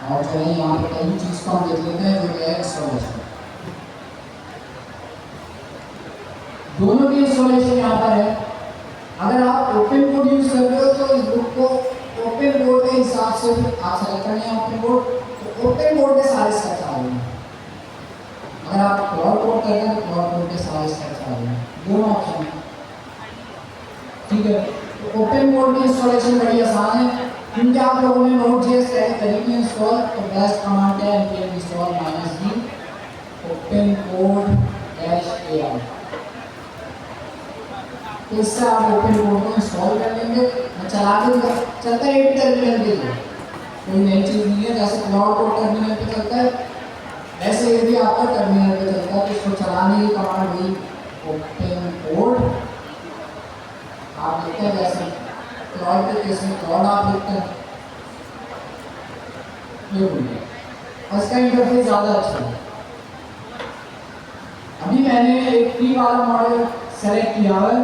और जो है यहाँ पे पहली चीज़ को हम देख लेते हैं जो है इंस्टॉलेशन। दोनों की इंस्टॉलेशन यहाँ पर है। अगर आप ओपन कोड यूज कर रहे हो तो इस बुक को ओपन कोड के हिसाब से आप सेलेक्ट करना है ओपन कोड, तो ओपन कोड के सारे स्टेप्स आ रहे हैं। अगर आप क्लाउड कोड कर रहे हैं तो क्लाउड कोड के सारे स्टेप्स आ रहे हैं, दोनों ऑप्शन है। ठीक है, तो ओपन कोड की इंस्टॉलेशन बड़ी आसान है क्योंकि आप लोगों ने Node.js करेंगे इंस्टॉल, तो बेस्ट कमांड है npm install -d open code -ar। तो इससे आप ओपन कोड को इंस्टॉल कर लेंगे। मैं चला के चलता है एक टर्मिनल के लिए, कोई नई चीज़ नहीं है। जैसे क्लाउड कोड टर्मिनल पे चलता है वैसे ये भी आपका टर्मिनल पे चलता है। तो इसको चलाने की कमांड हुई ओपन कोड। आप लिखते हैं जैसे क्लाउड के केस में क्लाउड आप लिखते हैं, ये बोलिए, और इसका इंटरफेस ज़्यादा अच्छा है। अभी मैंने एक फ्री वाला मॉडल सेलेक्ट किया है,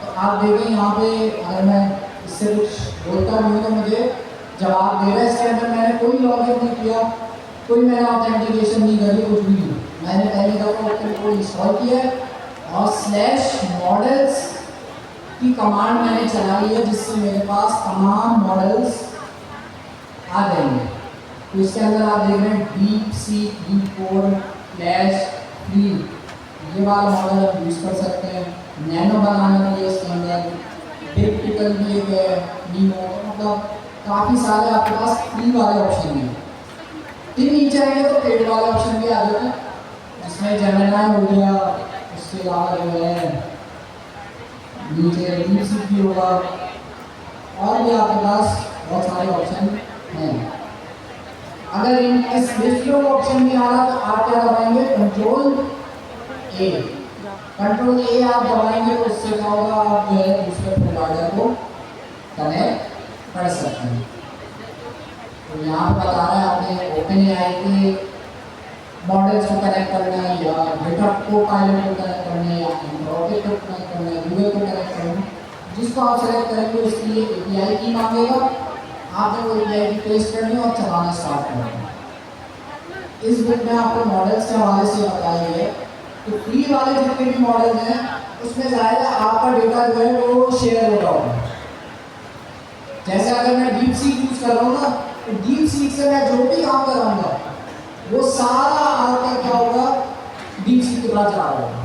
तो आप देखें यहाँ पे अगर मैं इससे कुछ बोलता हूँ तो मुझे जवाब दे रहा है। इसके अंदर मैंने कोई लॉगिन नहीं किया, कोई मैंने ऑथेंटिकेशन नहीं करी, कुछ भी नहीं। मैंने पहले दफ़ा ओपन कोड इंस्टॉल किया है और /models की कमांड मैंने चलाई है जिससे मेरे पास तमाम मॉडल्स आ जाएंगे। तो इसके अंदर आप देख रहे हैं DeepSeek, D4, फ्लैश, फ्री, ये वाला मॉडल आप यूज़ कर सकते हैं। नैनो बनाने के लिए इसके अंदर डिप्टिकल भी एक है, नीमो, मतलब काफ़ी सारे आपके पास फ्री वाले ऑप्शन हैं। फिर नीचे आएंगे तो पेड वाले ऑप्शन भी आ जाते हैं जिसमें जेमिनी हो गया, उसके अलावा जो है नीचे DeepSeek भी होगा, और भी आपके पास बहुत सारे ऑप्शन हैं। अगर इस लिस्ट में ऑप्शन नहीं आ रहा तो आप क्या दबाएंगे, कंट्रोल ए आप दबाएंगे तो उससे क्या होगा, आप जो है दूसरे प्रोवाइडर को कनेक्ट कर सकते हैं। तो यहाँ पर बता रहा है आपने OpenAI के मॉडल्स को कनेक्ट करना है, या GitHub को पायलट को कनेक्ट करना है, या Anthropic को कनेक्ट करना है, Google को कनेक्ट करना है। जिसको आप सेलेक्ट करेंगे उसके लिए API की मांगेगा, आपने वो API की पेस्ट करनी है और चलाना स्टार्ट करना है। इस बुक में आपको मॉडल्स के हवाले से बताया गया है। तो फ्री वाले जितने भी मॉडल हैं उसमें ज़ाहिर है आपका डेटा जो है वो शेयर हो रहा होगा। जैसे अगर मैं DeepSeek यूज़ कर रहा हूँ ना, तो DeepSeek से मैं जो भी काम कराऊंगा वो सारा आपका क्या होगा, DeepSeek के पास जा रहा होगा।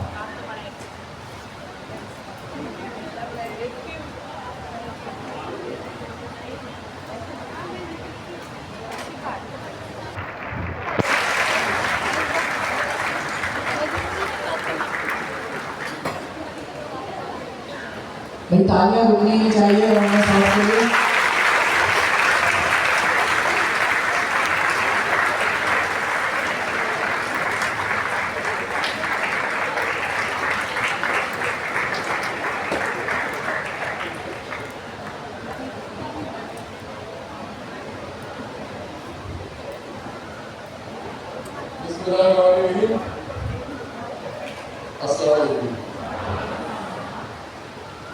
भाई तालियां रुकनी नहीं चाहिए रमना साहब के लिए।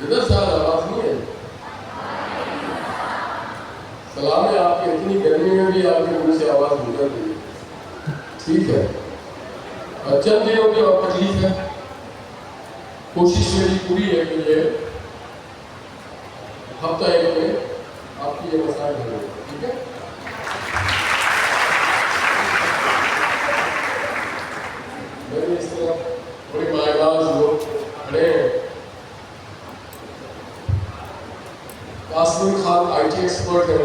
इधर से आवाज नहीं है। सलाम है, आपकी इतनी गर्मी में भी आपके मुंह से आवाज निकल रही है, ठीक है। चंद दिनों की और तकलीफ है, कोशिश मेरी पूरी है कि ये हफ्ता एक में आपकी ये मसाइल हो जाए, ठीक है। मैंने इस तरह बड़ी मायबाज लोग खड़े हैं। कासिम खान IT एक्सपर्ट है,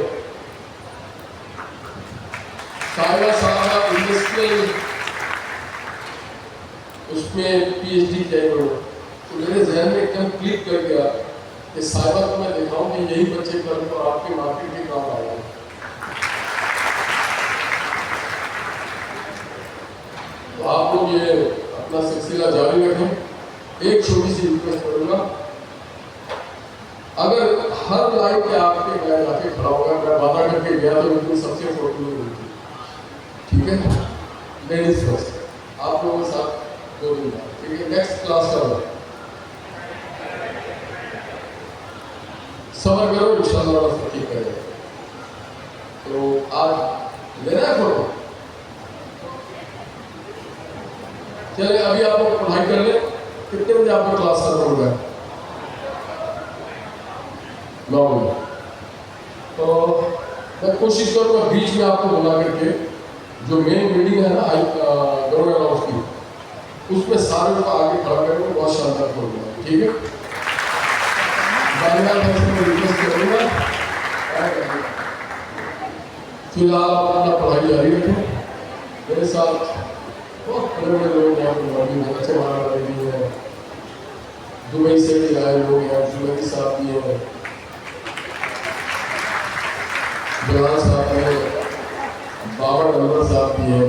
साहिबा साहबा इंडस्ट्रियल उसमें PhD किया उन्होंने। तो मेरे जहन में एकदम क्लिक कर गया कि साहिबा को मैं दिखाऊं कि यही बच्चे कल को आपके मार्केट के काम आएंगे। तो आप लोग ये अपना सिलसिला जारी रखें। एक छोटी सी रिक्वेस्ट करूँगा, अगर हर लाइन पे आपके मैं जाके खड़ा होगा, मैं वादा करके गया तो लेकिन सबसे फोटो नहीं मिलती, ठीक है। लेडीज फर्स्ट, आप लोगों के साथ दो दिन, ठीक है। नेक्स्ट क्लास का होगा, सबर करो, इंशाल्लाह ठीक करेगा। तो आज लेना है फोटो? चलिए अभी आप लोग पढ़ाई कर ले। कितने बजे आपका क्लास खत्म होगा? 9 बजे। तो मैं कोशिश करूँगा बीच में आपको बुला करके जो मेन बिल्डिंग है ना गवर्नमेंट हाउस की, उसमें सारे को आगे खड़ा करके बहुत शानदार प्रोग्राम, ठीक है? रिक्वेस्ट करूँगा फिलहाल आप अपना पढ़ाई जारी रखें। मेरे साथ बहुत बड़े बड़े लोग यहाँ पर मौजूद हैं, अच्छे महाराज भी हैं, दुबई से भी आए लोग हैं, जुबैरी साहब भी हैं, बिलाल साहब भी हैं, बाबर अनवर साहब भी हैं,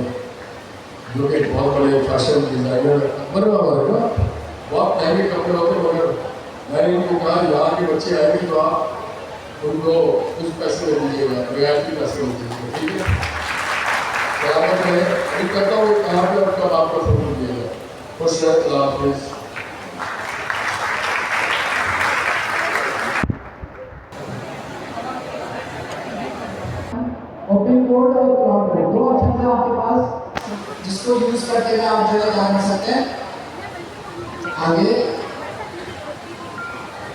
जो कि बहुत बड़े फैशन डिजाइनर अकबर बाबा बहुत महंगे कपड़े होते, मगर मैंने इनको कहा यहाँ के बच्चे आएंगे तो आप उनको कुछ पैसे दे दीजिएगा, रियायती पैसे दे दीजिएगा, ठीक है? बराबर है। मैं करता हूँ कहाँ पे और कब आपका फोटो दिएगा। खुश रहे, अल्लाह हाफिज़। ओपन कोड और क्लाउड कोड दो ऑप्शन है आपके पास, जिसको यूज करते हुए आप जो है क्या कर सकते हैं, आगे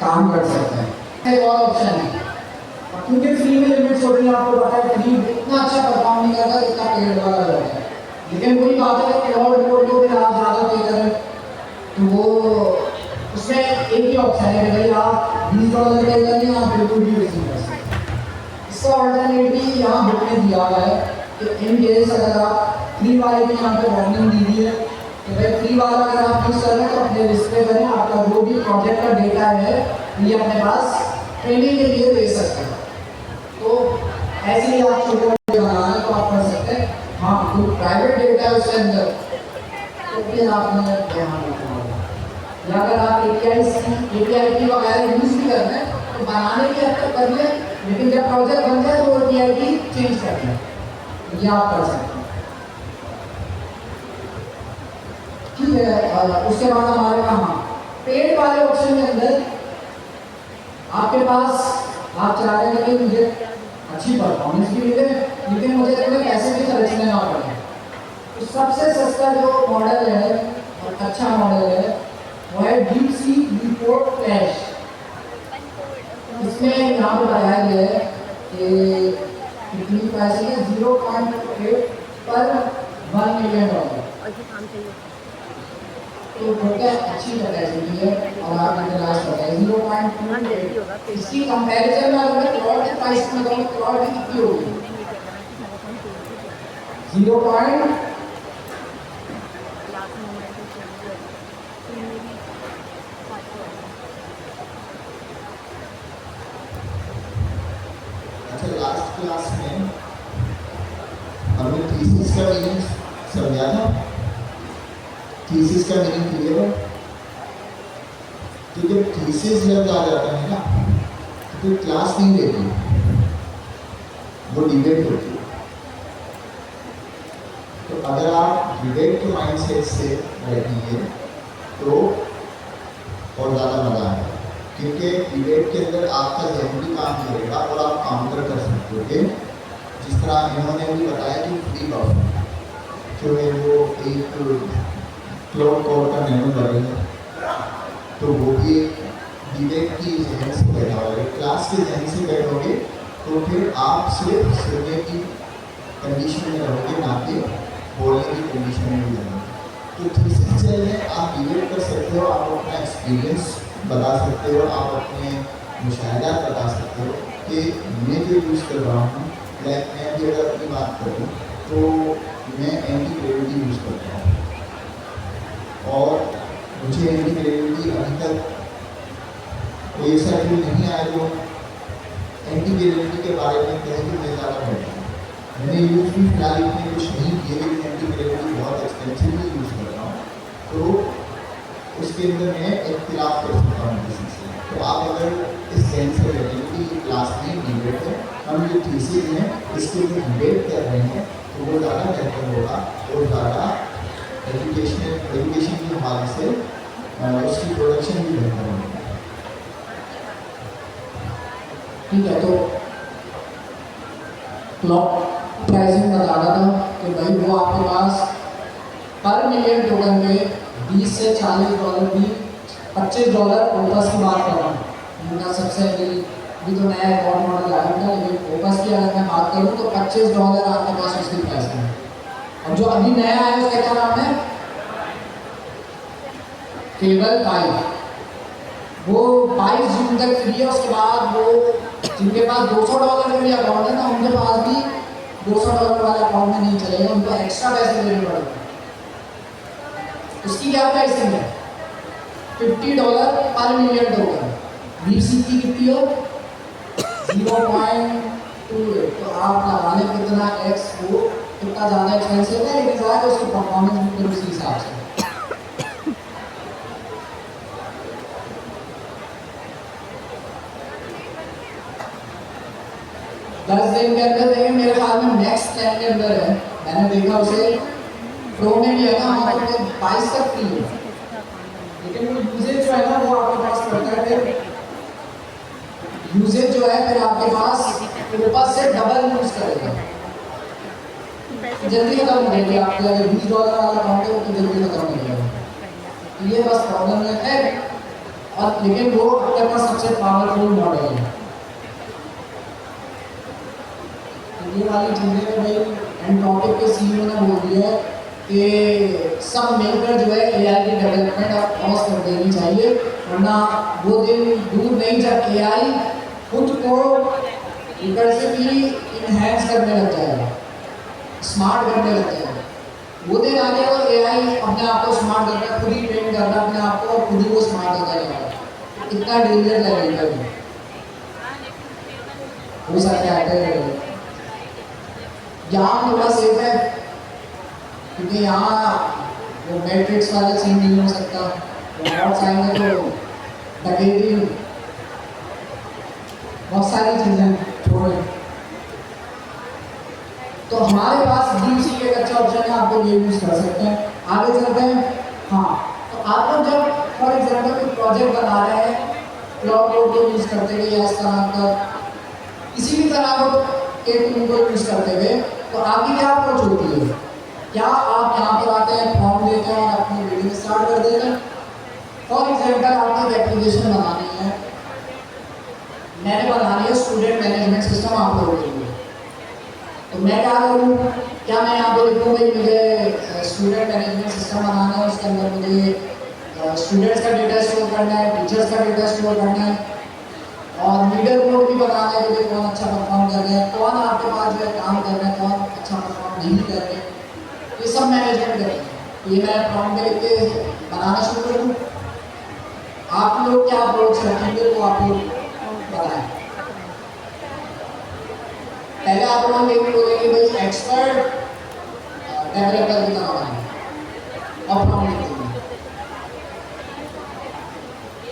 काम कर सकते हैं। एक और ऑप्शन है, क्योंकि फ्री में लिमिट्स होती है, आपको पता है फ्री इतना अच्छा परफॉर्म नहीं करता जितना पेड वाला रहता है। लेकिन वही बात है कि क्लाउड कोड को फिर आप ज़्यादा पे करें तो वो उसमें एक ही ऑप्शन है कि भाई आप $20 पे करें, आप बिल्कुल भी रिसीव कर सकते हैं। इसका ऑल्टरनेटिव यहाँ बुक में दिया हुआ है कि इन केस अगर आप फ्री वाले की यहाँ पे वार्निंग दी हुई है कि भाई फ्री वाला अगर आप यूज़ कर रहे हैं तो अपने रिस्क पे करें, आपका जो भी प्रोजेक्ट का डेटा है ये अपने पास ट्रेनिंग के लिए दे सकते हैं। तो ऐसे ही आप छोटे मोटे बनाना तो आप कर सकते हैं। हाँ, कोई प्राइवेट डेटा है उसके अंदर तो फिर आपने ध्यान रखना होगा, या अगर आप API की वगैरह यूज़ भी कर रहे हैं तो बनाने की हद तक कर लें, लेकिन जब प्रोजेक्ट बन जाए तो API की चेंज कर लें, ये आप कर सकते हैं, ठीक है? उसके बाद हमारे कहाँ पेड वाले ऑप्शन के अंदर आपके पास आप चाह रहे हैं कि मुझे अच्छी परफॉर्मेंस भी मिले लेकिन मुझे थोड़े पैसे भी खर्चने ना पड़े, तो सबसे सस्ता जो मॉडल है और अच्छा मॉडल है वो है DeepSeek Report Flash। इसमें यहाँ पर बताया गया है कि कितनी पैसे है, 0.8 पर $1 मिलियन। तो बहुत अच्छी कैपेसिटी है और आप यूटिलाइज करते हैं 0.2। इसकी कंपैरिजन में अगर क्लाउड के प्राइस में कहूँ क्लाउड की कितनी होगी 0. अच्छा, लास्ट क्लास में हमने थीसिस का मीनिंग समझा था। थीसिस का मीनिंग क्लियर है? तो जब थीसिस लग आ जाता है ना तो क्लास नहीं लेती, वो डिबेट होती है। तो अगर आप डिबेट के माइंडसेट से बैठेंगे तो और ज़्यादा मज़ा आएगा, क्योंकि डिबेट के अंदर आपका जहन भी काम करेगा और आप काउंटर कर सकते हो। जिस तरह इन्होंने भी बताया कि फ्री बफ जो है वो एक क्लाउड कोड का नैनो मॉडल है, तो वो भी डिबेट की जहन से बैठा होगा। क्लास के जहन से बैठोगे तो फिर आप सिर्फ सुनने की कंडीशन में रहोगे, ना कि बोलने की कंडीशन में भी रहोगे। तो थीसिस में आप डिबेट कर सकते हो, आप अपना एक्सपीरियंस बता सकते हो, आप अपने मुशाहिदा बता सकते हो कि मैं जो यूज़ कर रहा हूँ, लाइक मैं भी अगर अपनी बात करूँ तो मैं एंटी ग्रेविटी यूज़ करता हूँ और मुझे एंटी ग्रेविटी अभी तक कोई ऐसा फील नहीं आया जो एंटी ग्रेविटी के बारे में कहे कि मैं ज़्यादा बैठा हूँ। मैंने यूज़ भी फिलहाल इतने कुछ नहीं किए, लेकिन एंटी ग्रेविटी बहुत एक्सपेंसिवली यूज़ कर रहा हूँ, तो उसके अंदर मैं इख्तिलाफ कर सकता हूँ किसी से। तो आप अगर इस सेंस से बैठेंगे कि क्लास में डिबेट है, हम जो थीसिस हैं इसके लिए डिबेट कर रहे हैं, तो वो ज़्यादा बेहतर होगा और ज़्यादा एजुकेशन के हवाले से उसकी प्रोडक्शन भी बेहतर होगी। ठीक है, तो प्राइसिंग बता रहा था कि भाई वो आपके पास पर मिलियन टोकन पे 20 से $40 भी $25 ओपस की बात कर रहा हूँ। उनका सबसे भी तो नया रिकॉर्ड मॉडल आया था, लेकिन ओपस की अगर मैं बात करूँ तो $25 आपके पास उसकी प्राइस है। और जो अभी नया है उसका क्या नाम है, केबल 5, वो 22 जून तक फ्री है। उसके बाद वो जिनके पास $200 का भी अकाउंट है ना, उनके पास भी $200 वाले अकाउंट में नहीं चलेगा, उनको एक्स्ट्रा पैसे देने पड़ेंगे। उसकी क्या प्राइसिंग है, $50 पर मिलियन टोकन। BC की कितनी हो 0.28, तो आप लगा लें कितना एक्स, वो कितना ज़्यादा एक्सपेंसिव है, लेकिन ज़्यादा उसकी परफॉर्मेंस भी उसी हिसाब से। 10 दिन के अंदर देंगे, मेरे ख्याल में नेक्स्ट 10 के अंदर है, मैंने देखा उसे प्रो में भी है ना, वहाँ पर 22 तक फ्री है, लेकिन वो यूजेज जो है ना वो आपके पास करता है, फिर यूजेज जो है फिर आपके पास ऊपर से डबल यूज करेगा, जल्दी खत्म हो जाएगी। आपके अगर $20 वाला अकाउंट है वो तो जल्दी खत्म हो जाएगा, तो ये बस प्रॉब्लम है। और लेकिन वो अब तक का सबसे पावरफुल मॉडल है। तो ये वाली चीज़ें भाई एंटॉपिक के CEO ने बोल दिया है कि सब मिलकर जो है AI की डेवलपमेंट अब पॉज कर देनी चाहिए, वरना वो दिन दूर नहीं जब AI खुद को रिकर्सिवली इनहैंस करने लग जाएगा, स्मार्ट करने लग जाएगा। वो दिन आ जाएगा AI अपने आप को स्मार्ट करना, खुद ही ट्रेन करना अपने आप को और खुद ही वो स्मार्ट होता जाएगा। कितना डेंजर लगेगा ये, हो सकता है यहाँ थोड़ा सेफ है, क्योंकि यहाँ वो मैट्रिक्स वाला सीन नहीं हो सकता, बहुत आएंगे तो डकैती, बहुत सारी चीज़ें छोड़े। तो हमारे पास BC एक अच्छा ऑप्शन है, आप लोग ये यूज़ कर सकते हैं। आगे चलते हैं। हाँ, तो आप लोग जब फॉर एग्जाम्पल कोई प्रोजेक्ट बना रहे हैं, क्लाउड को यूज़ करते हुए या इस तरह का किसी भी तरह के टूल को यूज़ करते हुए, तो आपकी क्या अप्रोच होती है? क्या आप यहाँ पर आते हैं, फॉर्म देते हैं और अपनी रीडिंग स्टार्ट कर देते हैं? फॉर एग्जाम्पल आपको एक एप्लीकेशन बनानी है, मैंने बनानी है स्टूडेंट मैनेजमेंट सिस्टम आप लोगों के लिए, तो मैं क्या करूँ, क्या मैं यहाँ पर लिखूँ भाई मुझे स्टूडेंट मैनेजमेंट सिस्टम बनाना है, उसके अंदर मुझे स्टूडेंट्स का डेटा स्टोर करना है, टीचर्स का डेटा स्टोर करना है, और लीडर बोर्ड भी बनाना है कि कौन अच्छा परफॉर्म कर रहे हैं, कौन आपके पास जो है काम कर रहे हैं, कौन अच्छा परफॉर्म नहीं कर रहे हैं, ये सब मैनेजमेंट करेंगे। तो ये मैं प्रॉम्प्ट में लिख के बनाना शुरू कर दूँ। आप लोग क्या अप्रोच रखेंगे वो आप लोग बताएं। पहले आप लोग बोलेंगे भाई एक्सपर्ट डेवलपर की तरह बनाएं और प्रॉम्प्ट लिख देंगे,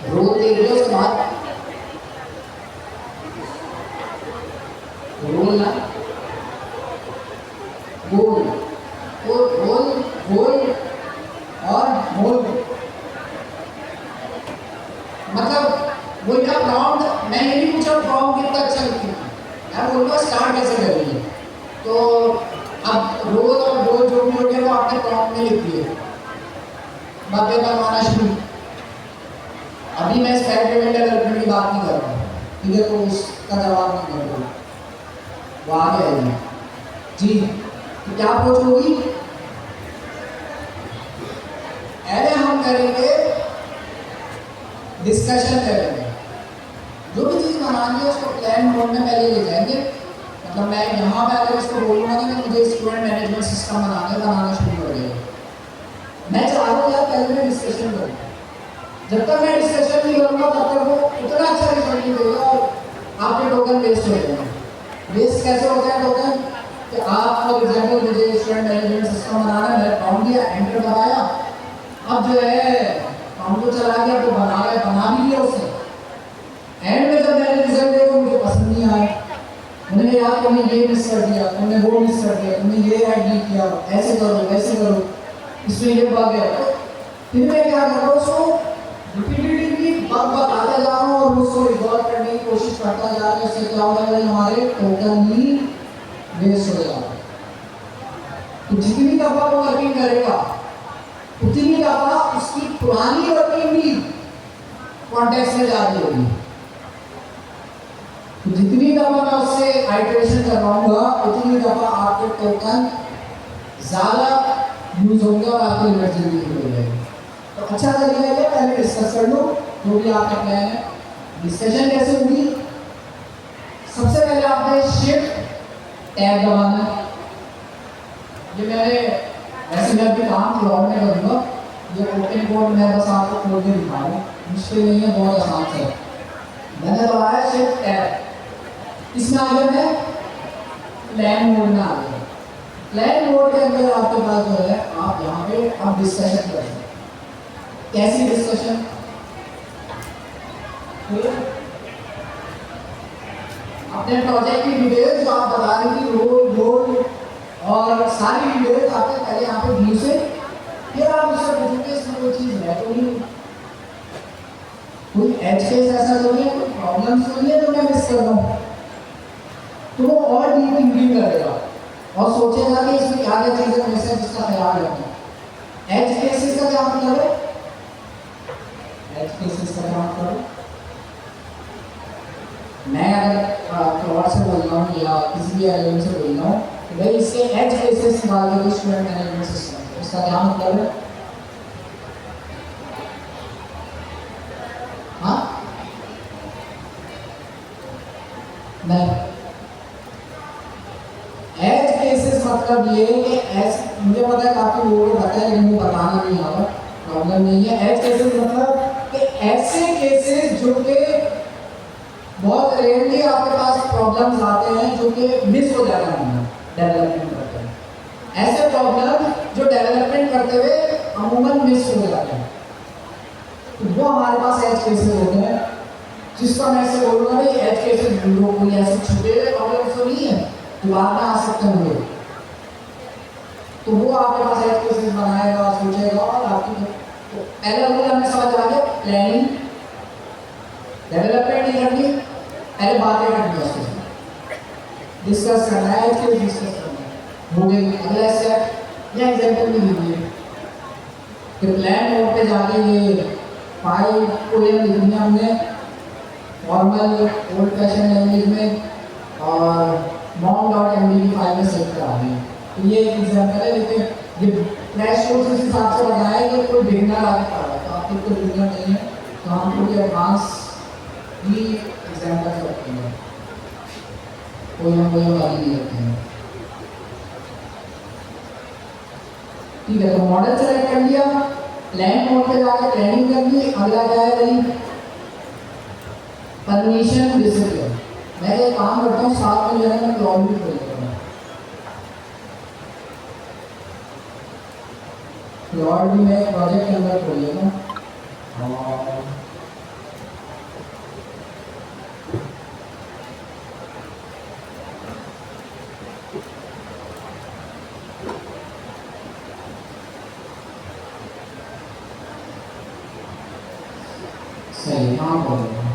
रोल दे दिया, उसके बाद रोल ना गोल, वो रोल गोल और मोल, मतलब वो इनका प्रॉम्प्ट, मैं ये नहीं पूछा प्रॉम्प्ट कितना अच्छा लिखती है, मैं बोलूँगा स्टार्ट कैसे कर रही है। तो अब रोल और गोल जो भी हो गया वो आपने प्रॉम्प्ट में लिख दिए, बातें करवाना शुरू। अभी मैं स्पेक्ट्रम डेवलपमेंट की बात नहीं कर रहा हूँ, ठीक है, तो उसका जवाब नहीं कर रहा, वो आगे आएगी जी। तो क्या अप्रोच होगी, पहले हम करेंगे डिस्कशन करेंगे, जो भी चीज़ बनानी है उसको प्लान मोड में पहले ले जाएंगे। मतलब मैं यहाँ पे अगर इसको बोलूँगा ना कि मुझे स्टूडेंट मैनेजमेंट सिस्टम बनाना शुरू कर देगा, मैं चाह रहा हूँ यार पहले मैं डिस्कशन करूँ, जब तक मैं डिस्कशन नहीं करूँगा तब तक वो उतना अच्छा रिजल्ट नहीं देगा और आपके टोकन वेस्ट हो जाएंगे। वेस्ट कैसे होते हैं टोकन, कि आप फॉर एग्जाम्पल मुझे स्टूडेंट मैनेजमेंट सिस्टम बनाना है, मैंने प्रॉम्प्ट दिया, एंटर दबाया, अब जो है प्रॉम्प्ट को चला गया, तो बना भी लिया उसने। एंड में जब मैंने रिजल्ट देखा मुझे पसंद नहीं आया, मैंने यार तुमने ये मिस कर दिया, तुमने वो मिस कर दिया, तुमने ये ऐड नहीं किया, ऐसे करो वैसे करो, इसमें ये बग है। तो फिर मैं क्या कर रहा हूँ, उसको रिपीटेडली बग बताता जा रहा हूँ और उसको रिजॉल्व करने की कोशिश करता जा रहा हूँ। इससे क्या होगा, हमारे टोकन ही वेस्ट हो जाएगा। तो जितनी दफा वो वर्किंग करेगा उतनी दफा उसकी पुरानी वर्किंग भी कॉन्टेक्स्ट में जा रही होगी। तो जितनी दफा मैं उससे आइटरेशन करवाऊंगा उतनी दफा आपके टोकन ज़्यादा यूज होंगे और आपको एनर्जी भी मिल जाएगी। तो अच्छा तरीका है, पहले डिस्कस कर लो जो भी आपका प्लान है। डिस्कशन कैसे होगी? सबसे पहले आपने शिफ्ट टैब दबाना है। ये मैंने ऐसे मैं भी काम क्लाउड में करूँगा, ये ओपन कोड मैं बस आपको खोल के दिखा रहा हूँ, मुश्किल नहीं है, बहुत आसान से। मैंने दबाया शिफ्ट टैब, इसमें आ गया मैं प्लान मोड में आ गया। प्लान मोड के अंदर आपके पास जो है आप यहाँ पे आप डिस्कशन कर सकते हैं। कैसी डिस्कशन? अपने प्रोजेक्ट की डिटेल्स जो आप बता रहे थी, रोल गोल और सारी डिटेल्स आपके पहले यहाँ पे व्यू से, फिर आप उससे पूछोगे इसमें कोई चीज़ है तो नहीं, कोई एज केस ऐसा तो नहीं है, कोई प्रॉब्लम तो नहीं है जो मैं मिस कर रहा हूँ। तो वो और डीप थिंकिंग करेगा और सोचेगा कि इसमें क्या क्या चीज़ें मिस है जिसका ख्याल रखना। एज केसेस का क्या मतलब है? एज केसेस का क्या मतलब है? मैं अगर क्लाउड से बोल रहा हूँ या किसी भी एलिमेंट से बोल रहा हूँ तो भाई इसके एज केसेस निकाल दो स्टूडेंट मैनेजमेंट सिस्टम, उसका क्या मतलब है? हाँ नहीं, एज केसेस मतलब ये कि ऐसे, मुझे पता है काफी लोगों को पता है लेकिन मुझे बताना नहीं आता, प्रॉब्लम नहीं है। एज केसेस मतलब कि ऐसे केसेस जो कि बहुत रेयरली आपके पास प्रॉब्लम्स आते हैं जो कि मिस हो जाते हैं डेवलपमेंट करते हैं। ऐसे प्रॉब्लम जो डेवलपमेंट करते हुए अमूमन मिस हो जाते हैं, तो वो हमारे पास एज केसेस होते हैं, जिसका मैं ऐसे बोलूँगा भाई एज केसेस ढूंढो, कोई ऐसे छुपे हुए प्रॉब्लम्स तो नहीं है जो बाद में आ सकते होंगे। तो वो आपके पास एज केसेस बनाएगा, सोचेगा और आपकी तो पहला रूल हमें समझ आ गया, प्लानिंग डेवलपमेंट नहीं करनी, पहले बातें करनी है, उसके साथ डिस्कस करना है, फिर डिस्कस करना है, हो गई। अगला स्टेप या एग्जाम्पल भी दीजिए, फिर प्लान मोड पे जाके ये फाइल पोएम लिखनी है हमने फॉर्मल ओल्ड फैशन लैंग्वेज में और mom.md की फाइल में सेव करा दी। तो ये एक एग्जाम्पल है, लेकिन ये क्रैश कोर्स इस हिसाब से बनाया है कि कोई बिगिनर आगे पढ़ रहा है, तो आप तो बिगिनर नहीं है, तो हम लोग एडवांस भी एग्जाम्पल रखते हैं, कोई वाली नहीं रखते हैं। ठीक है, तो मॉडल सेलेक्ट कर लिया, प्लान मोड पे जाकर प्लानिंग कर ली। अगला क्या है भाई? Permission discipline. मैं एक काम करता हूँ, साथ में जो है मैं क्लाउड भी खोल देता हूँ, क्लाउड भी मैं प्रोजेक्ट के अंदर खोल लेता हूँ और सही काम करूँगा।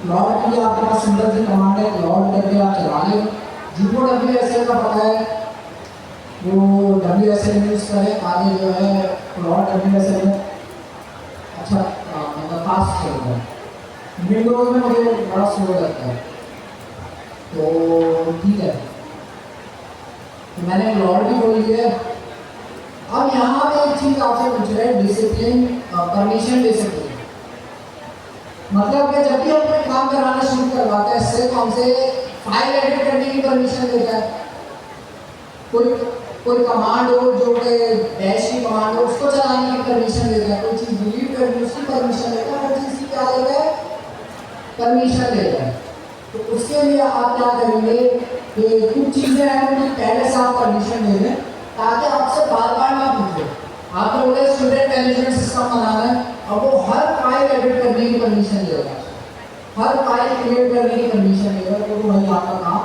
क्लाउड के लिए आपके पास सिंपल सी कमांड है, क्लाउड करके आप चला लें। जिनको WSL का पता है वो WSL यूज़ करें, आगे जो है क्लाउड WSL में अच्छा मतलब फास्ट चलता है। विंडोज में मुझे बड़ा स्लो लगता है, तो ठीक है, तो मैंने क्लाउड भी खोल लिया। अब यहाँ पे एक चीज़ आपसे पूछ रहे हैं, डिसिप्लिन परमिशन डिसिप्लिन, मतलब कि जब भी हम कोई काम कराना शुरू करवाते हैं सिर्फ हमसे फाइल एडिट करने की परमिशन देता है। कोई कमांड हो जो कि डैश की कमांड हो उसको चलाने की परमिशन देता है, कोई चीज़ डिलीट करनी उसकी परमिशन देता है, हर चीज़ की क्या देता है? परमिशन देता है। तो उसके लिए आप क्या करेंगे कि कुछ चीज़ें हैं उनकी पहले से आप परमिशन दे दें ताकि आपसे बार बार ना पूछे। आप लोगों ने स्टूडेंट मैनेजमेंट सिस्टम बनाना है, अब वो हर फाइल एडिट करने की परमिशन देगा, हर फाइल क्रिएट करने की परमिशन देगा, तो वही आपका काम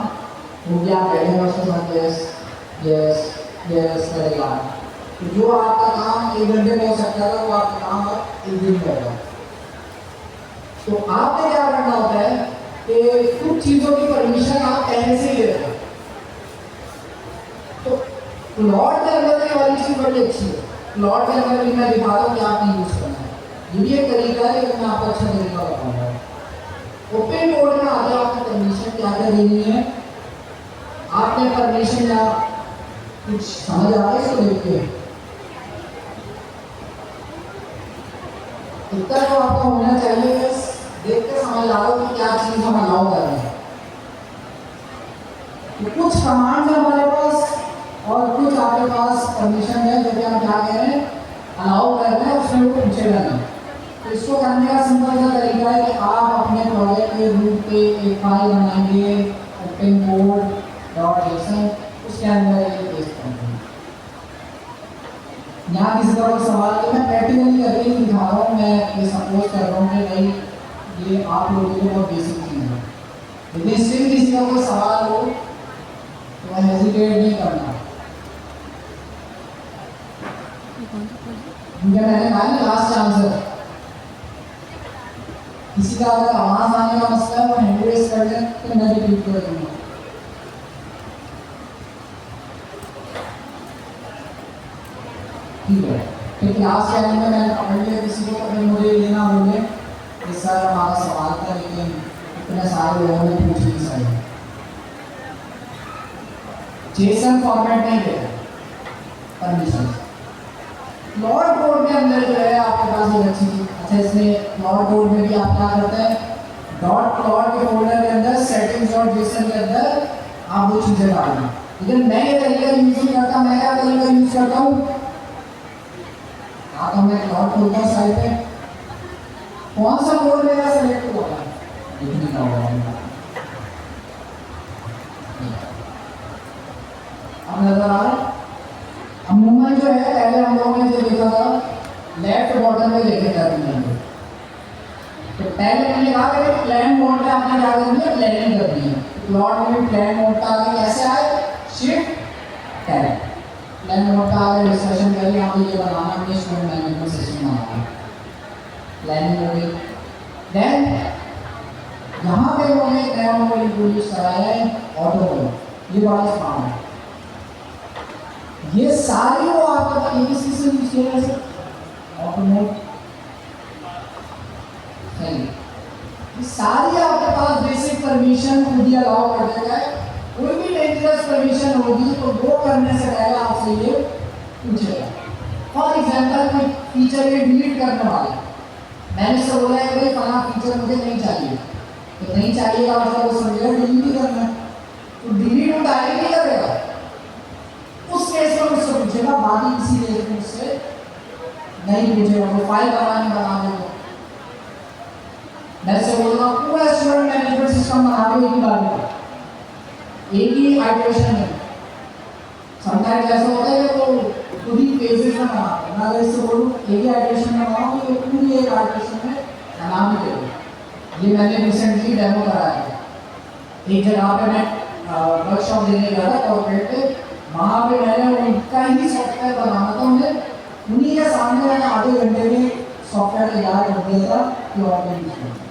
हो गया। पहले उसके साथ यस यस यस करेगा, तो जो आपका काम 1 घंटे में हो सकता है वो आपका काम आप 1 दिन में होगा। तो आपने क्या करना होता है कि कुछ चीज़ों की परमिशन भी अच्छी है, प्लॉट के अंदर भी मैं दिखाता हूँ कि आपने यूज़ करना है। ये भी एक तरीका है, लेकिन मैं आपको अच्छा तरीका बताऊँगा। ओपन कोड में आगे आपकी परमिशन क्या क्या देनी है, आपने परमिशन या कुछ समझ आ रहा है इसको देख के? इतना तो आपको होना चाहिए, बस देख के समझ आ रहा कि क्या चीज़ हम अलाउ कर रहे हैं। तो कुछ कमांड है हमारे पास और कुछ आपके पास परमिशन है, जो कि हम क्या कह रहे हैं, अलाउ कर रहे हैं, उसमें वो पूछेगा नहीं। तो इसको करने का सिंपल सा तरीका है कि आप अपने प्रोजेक्ट के रूट पे एक फाइल बनाएंगे, ओपन कोड डॉट जेसन, उसके अंदर ये पेस्ट करेंगे। यहाँ किसी का कोई सवाल है, मैं प्रैक्टिकली करके ही दिखा रहा हूँ, मैं ये सपोज कर रहा हूँ कि भाई ये आप लोगों के बहुत बेसिक चीज़ है, लेकिन स्टिल किसी का कोई सवाल हो तो हेजिटेट नहीं करना। क्योंकि मैंने कहा ना लास्ट चांस है, किसी का अगर आवाज आने का मसला है वो हैंड रेज कर दें तो मैं रिपीट कर दूंगा। ठीक है, फिर क्लास के अंदर मैंने पढ़ लिया, किसी को अगर मुझे लेना बोले कि सर हमारा सवाल था लेकिन इतने सारे लोगों ने पूछ नहीं सही, जेसन फॉर्मेट नहीं दे परमिशन। प्लॉट कोड के अंदर जो है आपके पास एक अच्छी चीज, अच्छा इसमें प्लॉट कोड में भी आप क्या करते हैं, डॉट प्लॉट के फोल्डर के अंदर सेटिंग्स डॉट जेसन के अंदर आप वो चीजें डाल दें। लेकिन मैं ये तरीका यूज नहीं करता, मैं क्या तरीका यूज करता हूँ, मैं प्लॉट खोलता हूँ साइड पे, कौन सा कोड मेरा सेलेक्ट हुआ है लिखने का होगा, अब नजर आ रहा है। अमूमन जो है पहले हम लोगों ने जो देखा था लेफ्ट बॉटम में लेके जाते हैं, तो पहले मैंने कहा कि प्लान मोड में आपने क्या करनी है, प्लानिंग करनी है। प्लॉट में प्लान मोड का आगे कैसे आए, शिफ्ट टैब, प्लान मोड का आगे डिस्कशन करिए, यहाँ पे ये बनाना है स्टूडेंट मैनेजमेंट सिस्टम बनाना है, प्लानिंग हो गई। देन यहाँ पे उन्होंने एक नया मॉडल इंट्रोड्यूस कराया है ऑटो मोड, ये बड़ा स्मार्ट है। ये सारी वो आपके पास एबीसी से यूज किया है ऑटो मोड, सही, ये सारी आपके पास बेसिक परमिशन खुद ही अलाउ कर देगा है। कोई भी डेंजरस परमिशन होगी तो वो करने से पहले आपसे ये पूछेगा। फॉर एग्जांपल कोई फीचर ये डिलीट करने वाला, मैंने उससे बोला है कि भाई फला फीचर मुझे नहीं चाहिए, तो नहीं चाहिए का मतलब वो समझेगा डिलीट ही करना है, तो डिलीट वो डायरेक्ट नहीं करेगा, उस केस में मुझसे पूछेगा, बाकी किसी केस में मुझसे नहीं पूछेगा। वो फाइल बना देगा, मैं से बोलूँगा पूरा स्टूडेंट मैनेजमेंट सिस्टम बना दो एक ही बार में, एक ही आइटरेशन में। समटाइम्स ऐसा होता है कि वो खुद ही फेजेस में बनाते हैं, मैं अगर इससे बोलूँ एक ही आइटरेशन में बनाओ तो पूरी एक आइटरेशन में बना भी देगा। ये मैंने रिसेंटली डेमो कराया है, एक जगह पे मैं वर्कशॉप देने गया था कॉर्पोरेट पे, वहाँ पे मैंने उनका ही सॉफ्टवेयर बनाना था, उन्हें उन्हीं के सामने मैंने आधे घंटे में सॉफ्टवेयर तैयार कर दिया था कि ऑर्गेनाइज।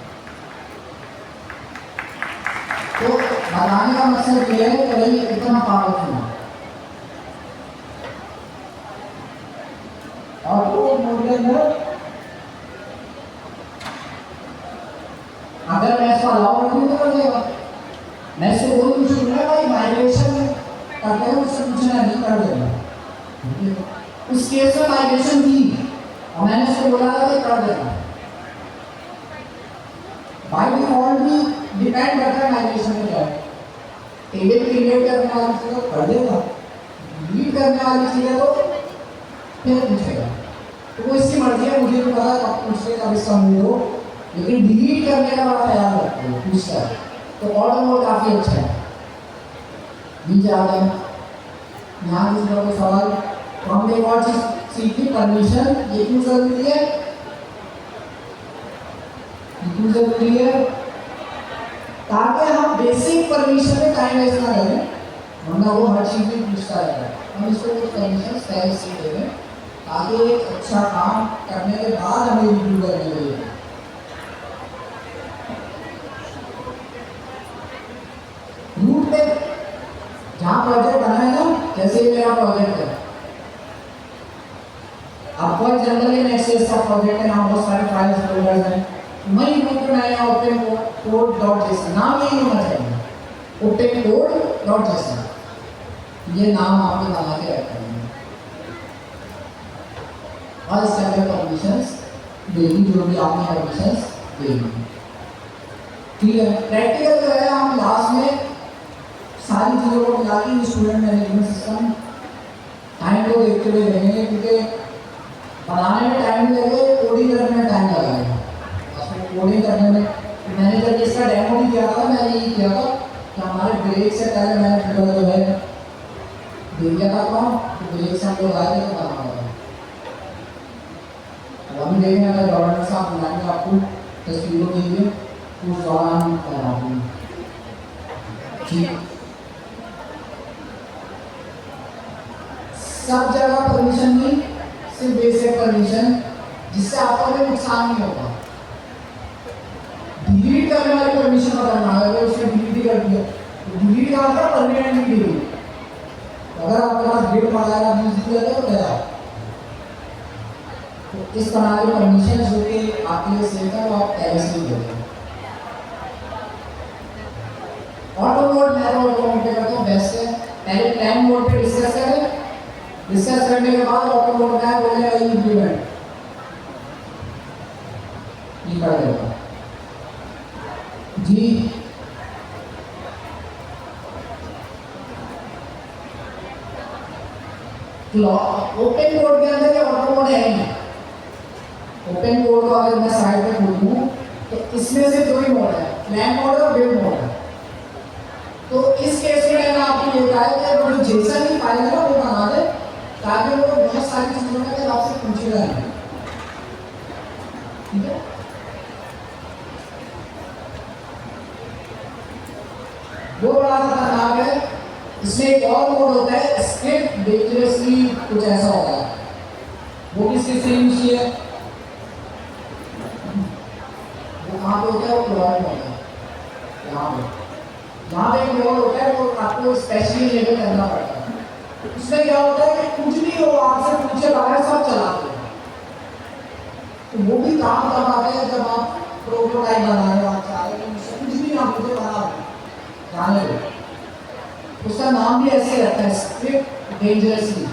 तो बताने का मकसद ये है कि भाई इतना पावरफुल है। और वो मोड के अंदर अगर मैं इसको अलाउ कर दूँ तो कर देगा, मैं इसको बोल कुछ नहीं भाई माइग्रेशन करते हैं उससे पूछना नहीं, कर देगा। उस केस में माइग्रेशन थी और मैंने उसको बोला था कि कर देगा, बाय डिफॉल्ट भी डिपेंड करता है माइग्रेशन में क्या है, टेबल क्रिएट करने वाली चीज़ तो कर देगा, डिलीट करने वाली चीज़ तो फिर पूछेगा, तो वो इसकी मर्जी है, मुझे तो पता कब पूछने का इसका मूड हो, लेकिन डिलीट करने का बड़ा ख्याल रखते हो पूछता है। तो ऑटो मोड काफ़ी अच्छा है। नीचे आ गए, यहाँ किसी का कोई सवाल, तो हमने एक और चीज़ सीखी, परमिशन, ये क्यों जरूरी है, क्यों जरूरी है, ताकि हम बेसिक परमिशन में टाइम वेस्ट ना करें, वरना वो हर चीज़ में पूछता है। हम इसको कुछ परमिशन पहले से दे दें ताकि एक अच्छा काम करने के बाद हमें रिव्यू करने के लिए। रूट पे जहाँ प्रोजेक्ट बना है ना, जैसे ये मेरा प्रोजेक्ट है, एग्जांपल ये नेक्स्ट का प्रोजेक्ट है, यहाँ बहुत सारे फाइल्स फोल्डर्स हैं, मैं यूं तो मैं यहाँ ओपन कोड डॉट जेसन नाम यही होना चाहिए, ओपन कोड डॉट जेसन, ये नाम आपको बना के रखना है। और इसके अंदर परमिशंस देगी, जो भी आपने परमिशंस देगी। ठीक है, प्रैक्टिकल जो है हम लास्ट में सारी चीज़ों को मिला के स्टूडेंट मैनेजमेंट सिस्टम टाइम को देखते हुए रहेंगे, क्योंकि बनाने में टाइम लगेगा, कोडिंग करने में टाइम लगेगा। कोडिंग करने में मैंने जब इसका डेमो भी किया था, मैंने यही किया था कि हमारे ब्रेक से पहले मैंने पूरा जो है दे दिया था काम, तो ब्रेक से हम लोग आए थे तो बना हुआ था। अब हम देखेंगे अगर गवर्नर साहब बुलाएंगे आपको तस्वीरों के लिए, उस दौरान बना दूँगी। ठीक, सब जगह परमिशन नहीं, सिर्फ बेसिक परमिशन, जिससे आपका कोई नुकसान नहीं होगा। डिलीट करने वाली परमिशन बताना है, अगर उसने डिलीट ही कर दिया तो डिलीट का मतलब परमानेंटली डिलीट। अगर आपके पास डेट मांगा यूज किया तो गया, तो इस तरह की परमिशन जो कि आपके लिए सेफ है वो आप पहले से ही देंगे। ऑटो मोड मैं तो ऑटो मोड पे करता हूँ बेस्ट है, पहले प्लान मोड पे डिस्कस करें, डिस्कस करने के बाद ऑटो मोड में है बोलेगा इंप्लीमेंट, ये कर देगा जी। ओपन कोड के अंदर ये ऑटो मोड है नहीं। ओपन कोड को अगर मैं साइड में बोलूँ तो इसमें से दो ही मोड है, प्लान मोड और बिल्ड मोड है। तो इस केस में मैंने आपको ये कहा है कि वो जो जेसन की फाइल है वो बना दे, ताकि वो बहुत सारी चीज़ों में अगर आपसे पूछेगा नहीं। ठीक है, वो बड़ा खतरनाक है। इसमें एक और मोड होता है स्क्रिप्ट डेंजरसली, कुछ ऐसा होता है, वो किसके से यूज किया है, वो कहाँ पे होता है, वो प्रोवाइड होता है यहाँ पे एक मोड होता है, वो आपको स्पेशली लेवल करना पड़ता है। उसमें क्या होता है कि कुछ भी हो आपसे पूछे बाहर सब चलाते हैं, तो वो भी काम तब आता है जब आप प्रोटोटाइप बना रहे हो, आप चाह रहे हो कुछ भी आप मुझे बना रहे जाने दो, उसका नाम भी ऐसे रहता है स्क्रिप्ट डेंजरसली,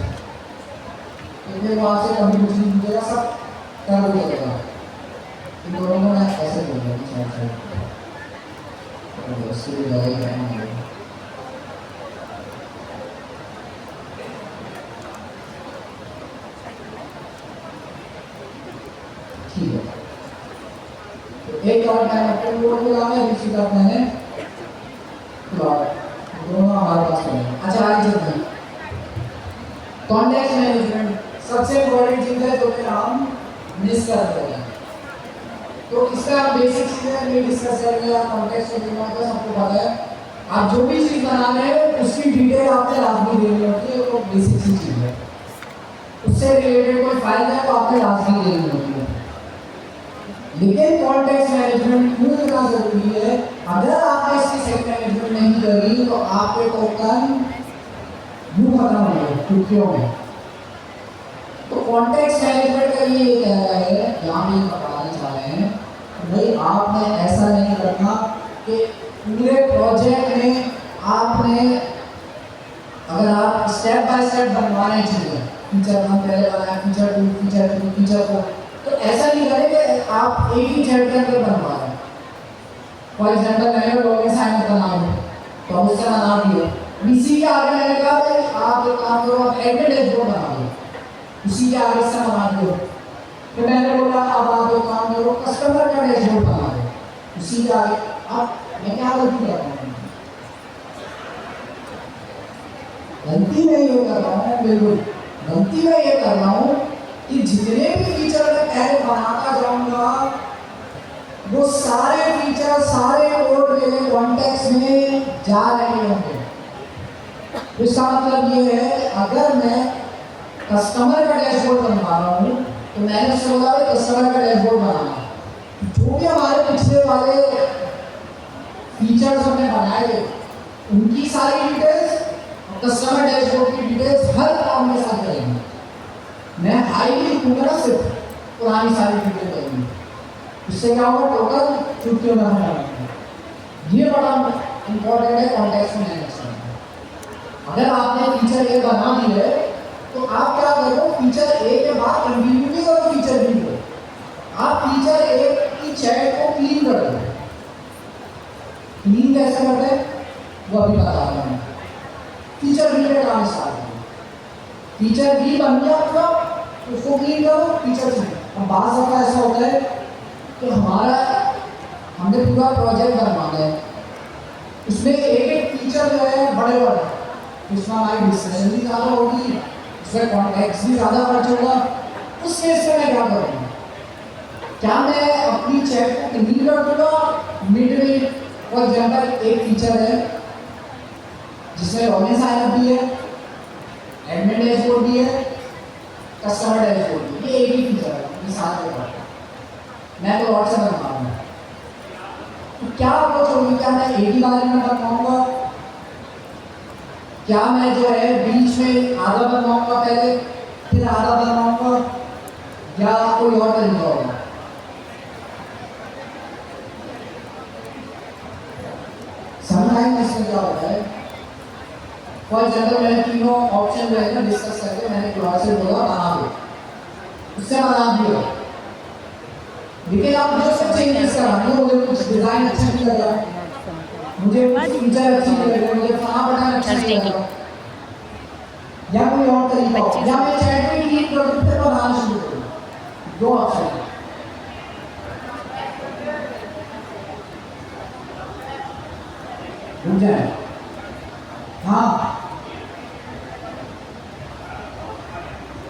क्योंकि वो आपसे कभी कुछ नहीं पूछेगा, सब कर देगा। इन दोनों को मैं ऐसे बोलूँगा उसके लिए लड़ाई करना है। ठीक है, तो एक और मैंने अपने बोर्ड में लाना है, दूसरी बात मैंने दोनों हमारे पास है। अच्छा आगे चलते हैं, कॉन्टेक्स्ट मैनेजमेंट सबसे इम्पोर्टेंट चीज़ है जो कि हम मिस कर रहे हैं। तो इसका बेसिक चीज़ें ये डिस्कस करेंगे, आप कॉन्टेक्स्ट मैनेजमेंट का सबको पता है। आप जो भी चीज़ बना रहे हैं उसकी डिटेल आपने लाजमी देनी होती है, तो बेसिक सी चीज़ है। उससे रिलेटेड कोई फाइल है तो आपने लाजमी देनी होती है। लेकिन कॉन्टेक्स्ट मैनेजमेंट क्यों इतना जरूरी है, अगर आपने इसकी सही मैनेजमेंट नहीं करी तो आपके टोकन यूँ खत्म हो गए टुकड़ों में। तो कॉन्टेक्स्ट मैनेजमेंट का ये कह रहा है, यहाँ भी बताना चाह रहे हैं भाई आपने ऐसा नहीं करना कि पूरे प्रोजेक्ट में आपने, अगर आप स्टेप बाय स्टेप बनवा रहे हैं चीज़ें, फीचर हम पहले बनाए, फीचर 2, फीचर 3, फीचर 4, तो ऐसा नहीं करें कि आप एक ही चैट के अंदर बनवा रहे हैं। फॉर एग्जाम्पल मैंने लॉगिन साइन बना हो तो हम उससे बना दिए, इसी के आगे मैंने कहा कि आप एक काम करो, आप एडिट डैशबोर्ड बना दो, उसी के आगे से बना दो। फिर मैंने बोला अब आप एक काम करो, कस्टमर का डैशबोर्ड बना दो, उसी के आगे। अब मैं क्या गलती कर रहा हूँ, गलती मैं ये कर रहा हूँ, बिल्कुल गलती मैं ये कर रहा हूँ कि जितने भी फीचर मैं पहले बनाता जाऊंगा वो सारे फीचर सारे कोड मेरे कॉन्टेक्स्ट में जा रहे होंगे। इसका मतलब ये है अगर मैं कस्टमर का डैशबोर्ड बनवा रहा हूँ तो मैंने सोचा है कस्टमर का डैशबोर्ड बनाना, जो भी हमारे पिछले वाले फीचर्स हमने बनाए थे उनकी सारी डिटेल्स, कस्टमर डैशबोर्ड की डिटेल्स हर काम के साथ रहेंगी। मैं हाई लिखूंगा ना सिर्फ पुरानी सारी चीजें करेंगे, इससे क्या होगा टोटल छुट्टियों में हम ये बड़ा इंपॉर्टेंट है कॉन्टेक्स्ट में मैनेज करना। अगर आपने फीचर ए बना दी है तो आप क्या करो, फीचर ए के बाद कंटिन्यू भी करो फीचर बी को। आप फीचर ए की चैट को क्लीन कर दो। क्लीन कैसे करते हैं वो अभी बता रहा हूँ। फीचर बी पे काम स्टार्ट करो। फीचर बी बन गया पूरा, उसको क्लीन करो फीचर सी। अब बात दफा ऐसा होता है कि हमने पूरा प्रोजेक्ट बनवाना है, उसमें एक फीचर जो है बड़े बड़े, उसमें हमारी डिस्कशन भी ज़्यादा होगी, उसमें कॉन्टेक्स्ट भी ज़्यादा खर्च होगा। उस केस में मैं क्या करूँगा, क्या मैं अपनी चैट को क्लीन कर दूँगा मिड में। फॉर एग्जाम्पल एक फीचर है जिसमें लॉगिन साइन अप भी है, एडमिन डैशबोर्ड भी है, कस्टमर डैशबोर्ड भी, ये एक ही फीचर है, ये साथ में मैं तो और से बनवाऊंगा। तो क्या अप्रोच होगी, क्या मैं एक ही बारे में बनवाऊंगा, क्या मैं जो है बीच में आधा बनवाऊंगा पहले फिर आधा बनवाऊंगा, या कोई और तरीका होगा। समझाएं इसमें क्या होता है। फॉर एग्जाम्पल मैंने तीनों ऑप्शन जो है ना डिस्कस करके मैंने क्लास से बोला बना दो, उससे बना दिया, लेकिन आप मुझे सब चेंजेस कराएंगे, मुझे कुछ डिजाइन अच्छा नहीं लगा, मुझे कुछ फीचर अच्छी नहीं लगे, मुझे फॉर्म बटन अच्छा नहीं लगा, या कोई और तरीका हो, या मैं चैट में क्लिक कर दूं फिर बनाना शुरू करूं। दो ऑप्शन है। रुक जाए, हाँ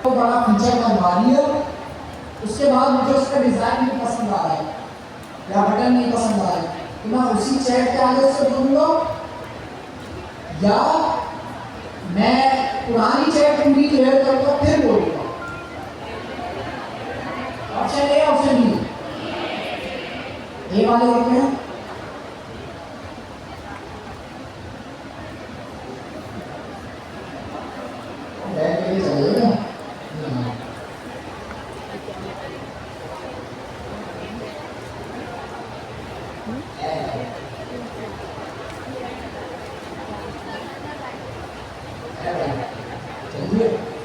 तो बड़ा फीचर बनवा लिया, उसके बाद मुझे उसका डिजाइन नहीं पसंद आ रहा है या बटन नहीं पसंद आ रहा है, तो मैं उसी चैट के आगे उससे बोलूंगा, या मैं पुरानी चैट पूरी क्लियर करूंगा फिर बोलूंगा। ऑप्शन ए ऑप्शन बी, ए वाले होते हैं चलिएगा।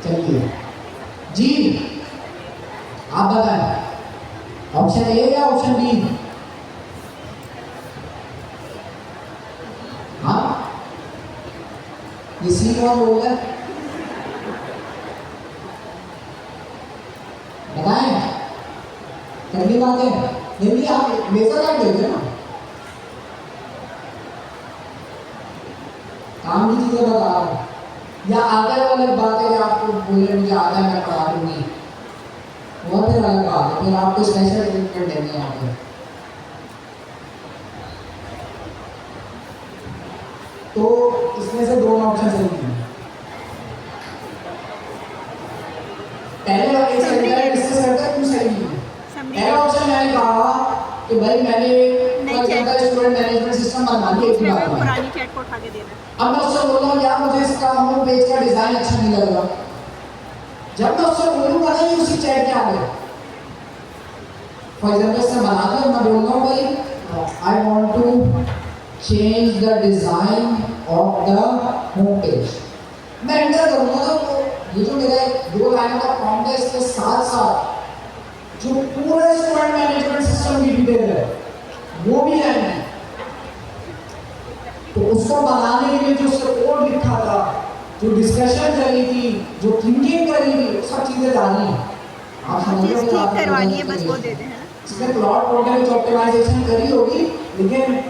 चलिए जी, आप बताएं ऑप्शन ए या ऑप्शन बी। हाँ ये सी कौन बोल रहा है, बताएं। पहली बात है ये भी आप लेजर लाइट देते ना, काम की चीजें बता रहा हूँ, या आगे वाली बात है कि आपको बोले मुझे आधा मैं पढ़ा दूंगी, वो फिर अलग बात है, फिर आपको स्पेशल ट्रीटमेंट देंगे यहाँ पे। तो इसमें से दो ऑप्शन सही हैं। पहले वाले एक सही है, डिस्कस करते हैं क्यों सही नहीं है। पहला ऑप्शन मैंने कहा कि भाई मैंने स्टूडेंट मैनेजमेंट सिस्टम बनवा लिया, एक बार पुरानी चैट को उठा के देना। अब मैं उससे बोल रहा हूँ यार मुझे इसका होम पेज का डिजाइन अच्छा नहीं लग रहा, जब मैं उससे बोलूँगा ना ये उसी चैट के आगे, फॉर एग्जाम्पल इससे बना दो, मैं बोल रहा हूँ भाई I want to change the design of the home page, मैं एंटर करूँगा ना तो ये जो मेरा दो लाइन का प्रॉम्प्ट है इसके साथ साथ जो पूरे स्टूडेंट मैनेजमेंट सिस्टम की डिटेल है वो भी लाइन है। तो उसको बनाने के लिए जो उसका कोड लिखा था, जो डिस्कशन करी थी, जो थिंकिंग करी थी, वो सब चीजें डालनी है। आप समझ रहे हो, आप करवानी है बस वो दे दें। इसमें प्लॉट प्रोग्राम की ऑप्टिमाइजेशन करी होगी, लेकिन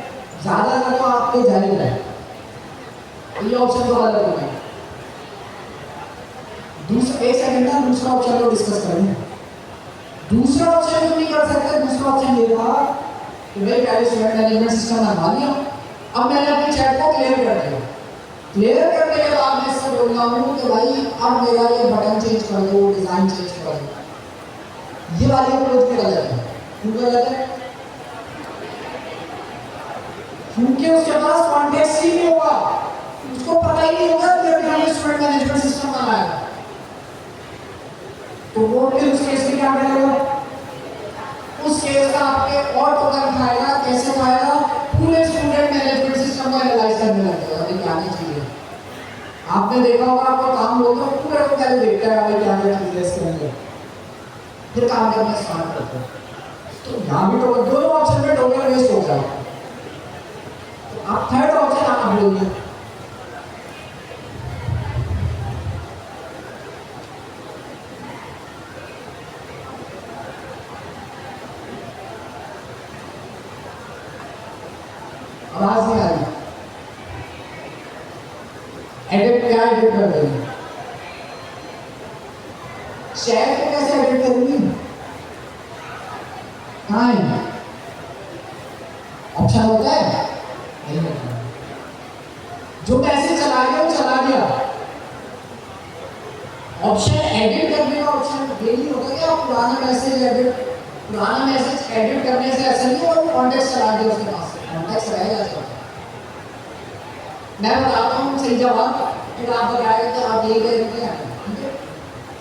ज्यादातर तो आपके जारी है। ये ऑप्शन तो अलग होगा। दूसरा एक सेकंड ना, दूसरा ऑप्शन को डिस्कस करेंगे। दूसरा ऑप्शन जो नहीं कर सकते, दूसरा ऑप्शन ये था कि भाई पहले स्टूडेंट मैनेजमेंट सिस्टम बनवा लिया, अब मैंने अपनी चैट को क्लियर कर दिया। क्लियर करने के बाद मैं इससे बोल रहा हूँ कि भाई अब मेरा ये बटन चेंज कर दो, डिजाइन चेंज कर दो। ये वाली अप्रोच में गलत है। क्यों गलत है? क्योंकि उसके पास कॉन्टेक्स्ट ही नहीं होगा, उसको पता ही नहीं होगा कि अभी हमने स्टूडेंट मैनेजमेंट सिस्टम बनाया। तो वो फिर उस केस में क्या करेगा, उस केस का आपके और टोकन खाएगा। कैसे खाएगा, पूरे स्टूडेंट मैनेजमेंट सिस्टम को एनालाइज करने लगेगा कि क्या क्या चीजें। आपने देखा होगा, आपको काम बोलते हो पूरे को पहले देखता है भाई क्या क्या चीजें इसके अंदर, फिर काम करना स्टार्ट करते हैं। तो यहाँ भी टोकन, दोनों ऑप्शन में टोकन वेस्ट हो जाए। तो आप थर्ड ऑप्शन आप बोलिए। आवाज नहीं आ रही, एडिट क्या एडिट कर रही है, शेयर को कैसे एडिट करूंगी, कहाँ है ऑप्शन होता है, नहीं होता। जो मैसेज चला गया वो चला गया। ऑप्शन एडिट करने का ऑप्शन ये नहीं होता कि आप पुराना मैसेज एडिट करने से ऐसा नहीं होगा, कॉन्टेक्स्ट चला गया उसके पास, कॉन्टेक्स्ट रहेगा इसका। मैं बताता हूँ सही जवाब, फिर आप बताएंगे कि आप ये करेंगे। ठीक है,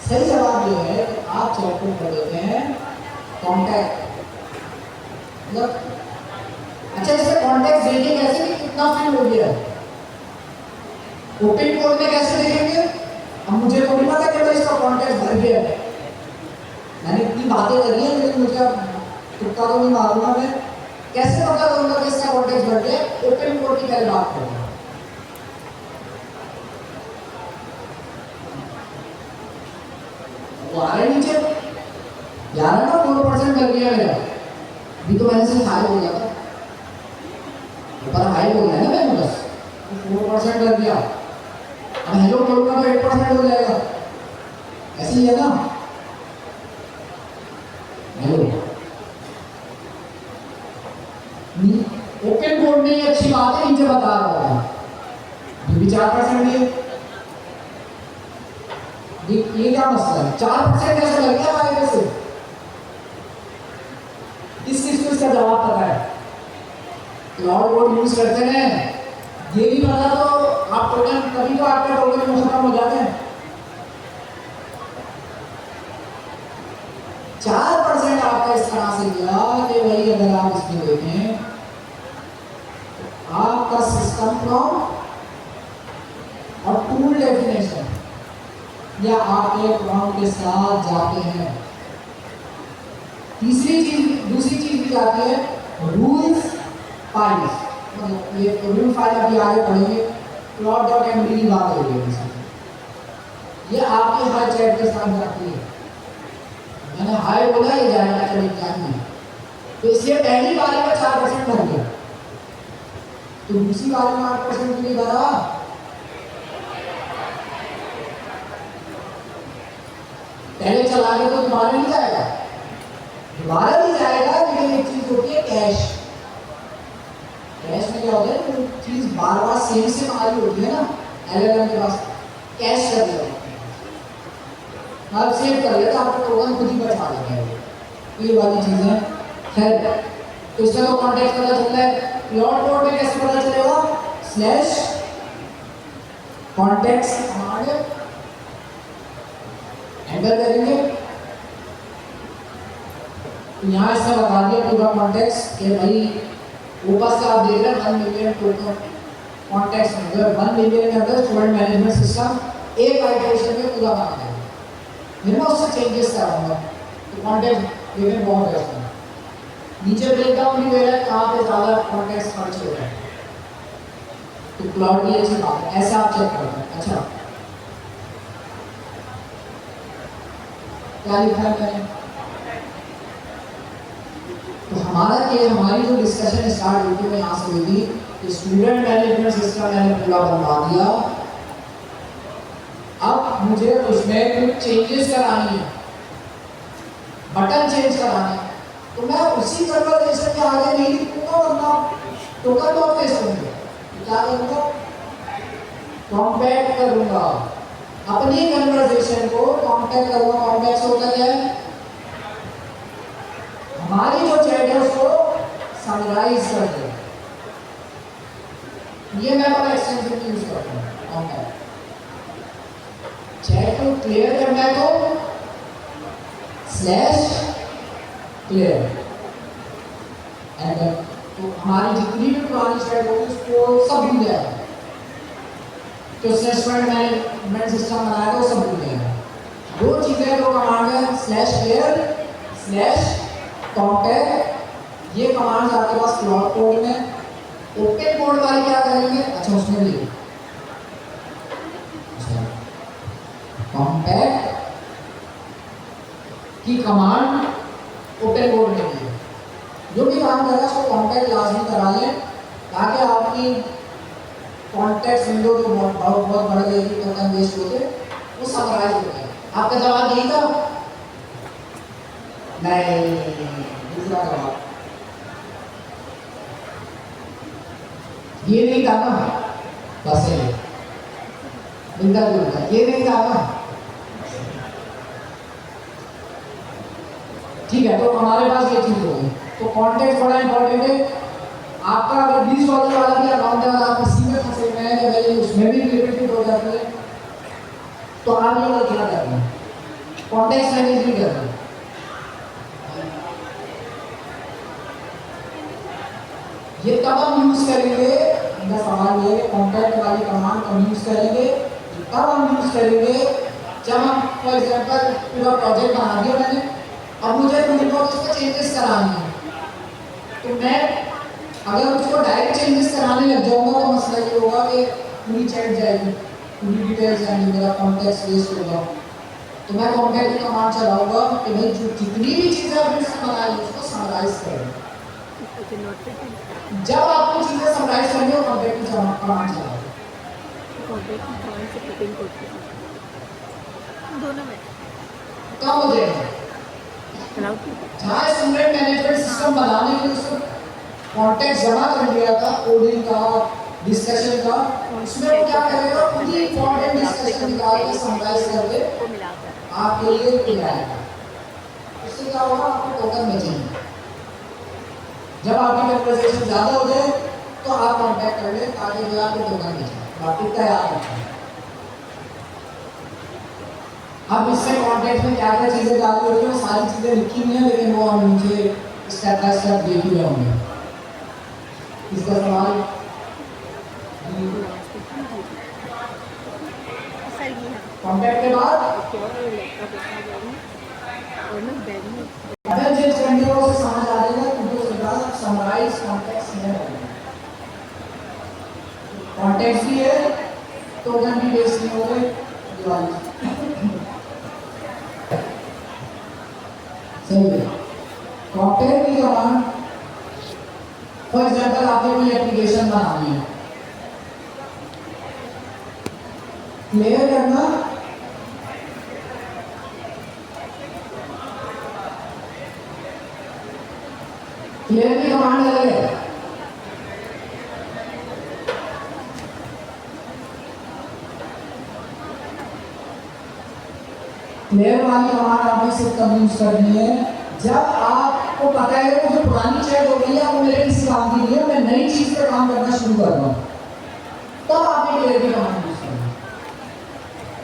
सही जवाब ये है कि आप चेक को कर देते हैं कॉन्टैक्ट, मतलब अच्छा इससे कॉन्टैक्ट देखेंगे कैसे कि कितना फिल हो गया है। ओपन कोड में कैसे देखेंगे, अब मुझे तो नहीं पता कि भाई इसका कॉन्टैक्ट भर गया है, मैंने इतनी बातें करी है लेकिन मुझे अब तुक्का तो नहीं मारूंगा मैं, कैसे पता करूंगा कि इसका कॉन्टैक्ट भर गया। ओपन कोड की पहले बात करूंगा। वो आ रहा नीचे यार ना 4% कर दिया मेरा, अभी तो मैंने सिर्फ हाई बोला था, ऊपर हाई बोला है ना मैंने, बस 4% कर दिया। अब हेलो बोलूंगा तो 8% हो जाएगा, ऐसे ही है ना। हेलो ओपन कोड में ये अच्छी बात है, नीचे बता रहा हूँ ये भी 4% है। ये क्या मसला है, 4% कैसे लग गया फायदे से, किस इसका जवाब पता है, क्लाउड कोड यूज करते हैं, ये भी पता तो आप टोकन, कभी तो आपका टोकन खत्म हो जाते हैं। 4% आपका इस तरह से गया कि भाई अगर आप इसमें देखें आपका सिस्टम प्रॉम्प्ट और टूल डेफिनेशन, या आप एक प्रॉम्प्ट के साथ जाते हैं। दूसरी चीज भी जाती है रूल्स फाइल्स, मतलब ये रूल फाइल अभी आगे पढ़ेंगे, plot.md की बात होगी, ये आपके हर चैट के साथ जाती है। मैंने हाई बोला ये जाएगा, चलिए क्या नहीं, तो इसलिए पहली बार में 4% भर गया, तो दूसरी बार में 8% के लिए भरा। पहले चला के तो दोबारा नहीं जाएगा, दोबारा नहीं जाएगा, लेकिन एक चीज होती है कैश। कैश में क्या होता है, तो चीज बार बार सेम मारी होती है ना, एलएलएम के पास कैश कर दिया, आप सेव कर लेते, आपको टोकन खुद ही बैठा देता है, ये वाली चीजें। खैर तो इसका तो कॉन्टेक्स्ट पता चलता है, प्लॉट कोड में कैसे पता चलेगा, स्लैश कॉन्टेक्स्ट कमांड एंटर करेंगे, यहाँ इसने बता दिया पूरा कॉन्टेक्स्ट कि भाई ऊपर से आप देख रहे हैं 1 मिलियन टोकन कॉन्टेक्स्ट में, 1 मिलियन के अंदर स्टूडेंट मैनेजमेंट सिस्टम एक आइटरेशन में पूरा बना है, फिर मैं उससे चेंजेस कराऊंगा, तो कॉन्टेक्स्ट देखें बहुत बेस्ट है। नीचे ब्रेक डाउन भी दे रहा है कहाँ पे ज़्यादा कॉन्टेक्स्ट खर्च हो रहा है, तो क्लाउड की अच्छी बात है, ऐसा आप चेक करते हैं। अच्छा क्या लिखा है मैंने, तो हमारी जो डिस्कशन स्टार्ट हुई थी मैं यहाँ से हुई थी कि स्टूडेंट मैनेजमेंट सिस्टम मैंने पूरा बनवा दिया, अब मुझे उसमें कुछ चेंजेस करानी है, बटन चेंज कराना है, तो मैं उसी कन्वर्सेशन के आगे नहीं लिखूंगा, वरना टोकन बहुत वेस्ट होंगे। क्या करूँगा, कॉम्पैक्ट करूँगा अपनी कन्वर्सेशन को, कॉम्पैक्ट करूँगा। कॉम्पैक्ट होता क्या है, हमारी जो चैट है उसको समराइज कर दे, ये मैं बड़ा एक्सटेंसिव यूज करता हूँ। कॉम्पैक्ट चैट को क्लियर करना है तो स्लैश क्लियर एंटर। तो हमारी जितनी भी पुरानी चैट होगी उसको सब भूल जाएगा, तो स्लैशमेंट मैनेजमेंट सिस्टम बनाया था वो सब भूल जाएगा। दो चीजें तो कमांड है, स्लैश क्लियर स्लैश कॉम्पैक्ट। ये कमांड आपके पास क्लाउड कोड में। ओपन कोड वाले क्या करेंगे, अच्छा उसमें भी कॉम्पैक्ट की कमांड ओपन कोड में दी। जो भी काम कर रहा है उसको कॉम्पैक्ट लाजमी करा लें, ताकि आपकी कॉन्टेक्स्ट विंडो जो बहुत बड़ा लेगी टोकन वेस्ट होते वो समराइज हो जाए। आपका जवाब यही था? नहीं, दूसरा जवाब ये नहीं था ना, बस ये बिल्कुल बिल्कुल ये नहीं था ना। ठीक है, तो हमारे पास ये चीज होगी। तो कॉन्टेक्स्ट बड़ा इंपॉर्टेंट है। आपका अगर 20 डॉलर वाला भी अकाउंट है और आप किसी में फंसे हुए हैं कि भाई उसमें भी लिमिटेड हो जाती है, तो आप ये गलतियां कर रहे हैं, कॉन्टेक्स्ट मैनेज नहीं कर रहे। ये कब हम यूज करेंगे, मेरा सवाल ये है, कॉन्टैक्ट वाली कमांड कब यूज करेंगे? तब हम यूज करेंगे जब हम फॉर एग्जांपल पूरा प्रोजेक्ट बना दिया मैंने, अब मुझे उसको चेंजेस कराने हैं, तो मैं अगर उसको डायरेक्ट चेंजेस कराने लग जाऊंगा तो मसला ये होगा कि पूरी चैट जाएगी, पूरी डिटेल्स जाएंगी, मेरा कॉन्टेक्स्ट वेस्ट होगा। तो मैं कॉन्टैक्ट की कमांड चलाऊंगा कि भाई जो जितनी भी चीज़ें आपने इसमें बनाई उसको समराइज करें। जब आपको चीज़ें समराइज करनी हो कॉन्टैक्ट की कमांड चलाओ। दोनों में कब हो जाएगा? जहाँ स्टूडेंट मैनेजमेंट सिस्टम बनाने के लिए उसको कॉन्टेक्स्ट जमा कर दिया था, कोडिंग का, डिस्कशन का, उसमें वो क्या करेगा, खुद ही इंपॉर्टेंट डिस्कशन निकाल के समराइज करके आपके लिए ले आएगा। उससे क्या होगा, आपको टोकन बचेंगे। जब आपकी कन्वर्सेशन ज़्यादा हो जाए तो आप कॉन्टैक्ट कर लें ताकि जो आपको टोकन बचे। बाकी तैयार रखें। अब इससे कॉन्टैक्ट में क्या क्या चीज़ें डाली होती हैं वो सारी चीज़ें लिखी हुई हैं, लेकिन वो हम नीचे स्टेप बाय स्टेप देख हुए होंगे। इसका सवाल कॉन्टैक्ट के बाद अगर जिस घंटे को समझ आ जाएगा तो उसके बाद समराइज कॉन्टेक्स्ट है, कॉन्टेक्स्ट भी है, टोकन भी बेस नहीं हो गए सही है। कॉन्टैक्ट की कमांड फॉर एग्जाम्पल आपने कोई एप्लीकेशन बनानी है, क्लियर करना, क्लियर की कमांड अलग है। क्लियर वाली कमांड आपने सिर्फ तब यूज करनी है जब आपको पता है कि जो पुरानी चैट हो गई है वो मेरे किसी काम की नहीं है, मैं नई चीज पर काम करना शुरू कर रहा हूँ, तब आपने क्लियर की कमांड यूज करना।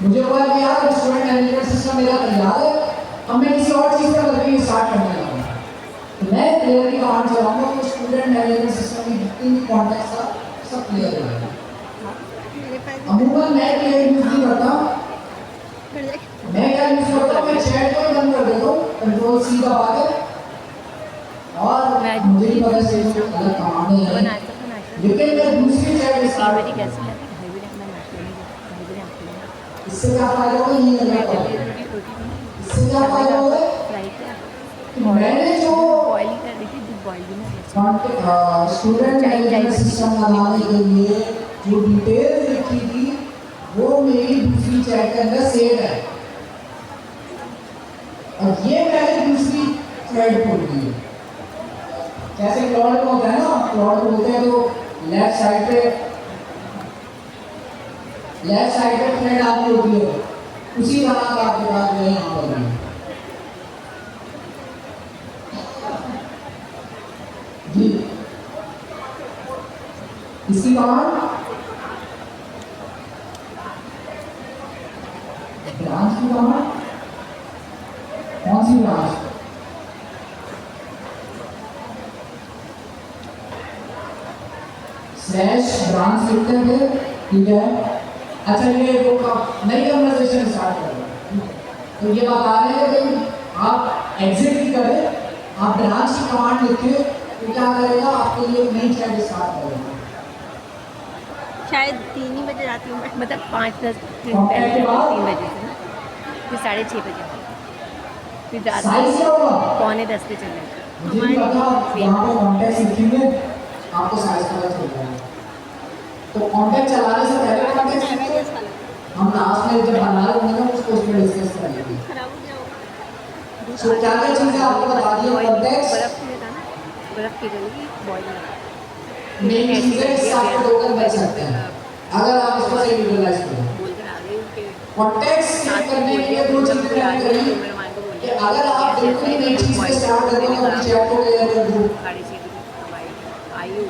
मुझे बोला कि यार स्टूडेंट मैनेजमेंट सिस्टम मेरा तैयार है, अब मैं किसी और चीज पर करके स्टार्ट करने लगा हूँ, तो मैं क्लियर की कमांड चलाऊंगा तो स्टूडेंट मैनेजमेंट सिस्टम की जितनी भी कॉन्टेक्स्ट था सब क्लियर हो जाएगा। अमूमन मैं क्लियर यूज नहीं करता, मैं क्या यूज करता हूँ, मैं चैट को बंद कर देता हूँ, कंट्रोल सी दबा के, और मुझे ही पता चल अलग कमांड है, लेकिन मैं दूसरी चैट स्टार्ट करता हूँ। इससे क्या फायदा होगा, ये लगा इससे क्या फायदा होगा, मैंने जो स्टूडेंट मैनेजमेंट सिस्टम बनाने के लिए जो डिटेल्स लिखी थी वो मेरी दूसरी चैट के अंदर सेव है, और ये मैंने दूसरी थ्रेड खोल दी है। जैसे क्लाउड में होता है ना, क्लाउड में होते हैं तो लेफ्ट साइड पे थ्रेड आती होती है, उसी तरह का आपके पास जो है यहाँ पर है। जी इसकी कमांड ब्रांच की कमांड कौन सी सी ब्रांच स्लैश ब्रांच लिखते थे, ठीक है। अच्छा ये वो नई कन्वर्सेशन स्टार्ट कर रहे हैं, तो ये बता रहे हैं कि आप एग्जिट ही करें, आप ब्रांच की कमांड लिखें तो क्या करेगा, आपके लिए एक नई चैट स्टार्ट करेगा। शायद 3 ही बजे जाती हूँ मैं। मतलब 5-10 दिन और पहले के बाद? 3 बजे से ना, फिर 6:30 बजे, फिर रात साइज क्या होगा 9:45 पे चले गए। मुझे नहीं पता, यहाँ पे कॉन्टेक्ट लिखेंगे आपको साइज पता चल जाएगा। तो कॉन्टेक्ट चलाने से पहले कॉन्टेक्ट लिखते हम लास्ट में जब बना रहे होंगे ना उसको उसमें डिस्कस करेंगे। खराब हो गया सो क्या क्या चीज़ें आपको बता दी है, कॉन्टेक्स्ट बर्फ़ में था ना, बर्फ़ पिघलेगी, बॉईल लगा मेन चीज़ें इससे आपको टोकन बच सकते हैं अगर आप इसको सही यूटिलाइज करें। बोलकर आ गई कि कॉन्टेक्स्ट सेट करने के लिए दो चीज़ें मैंने करी कि अगर आप बिल्कुल ही नई चीज़ से स्टार्ट करें तो अपनी चैट को क्लियर कर दो।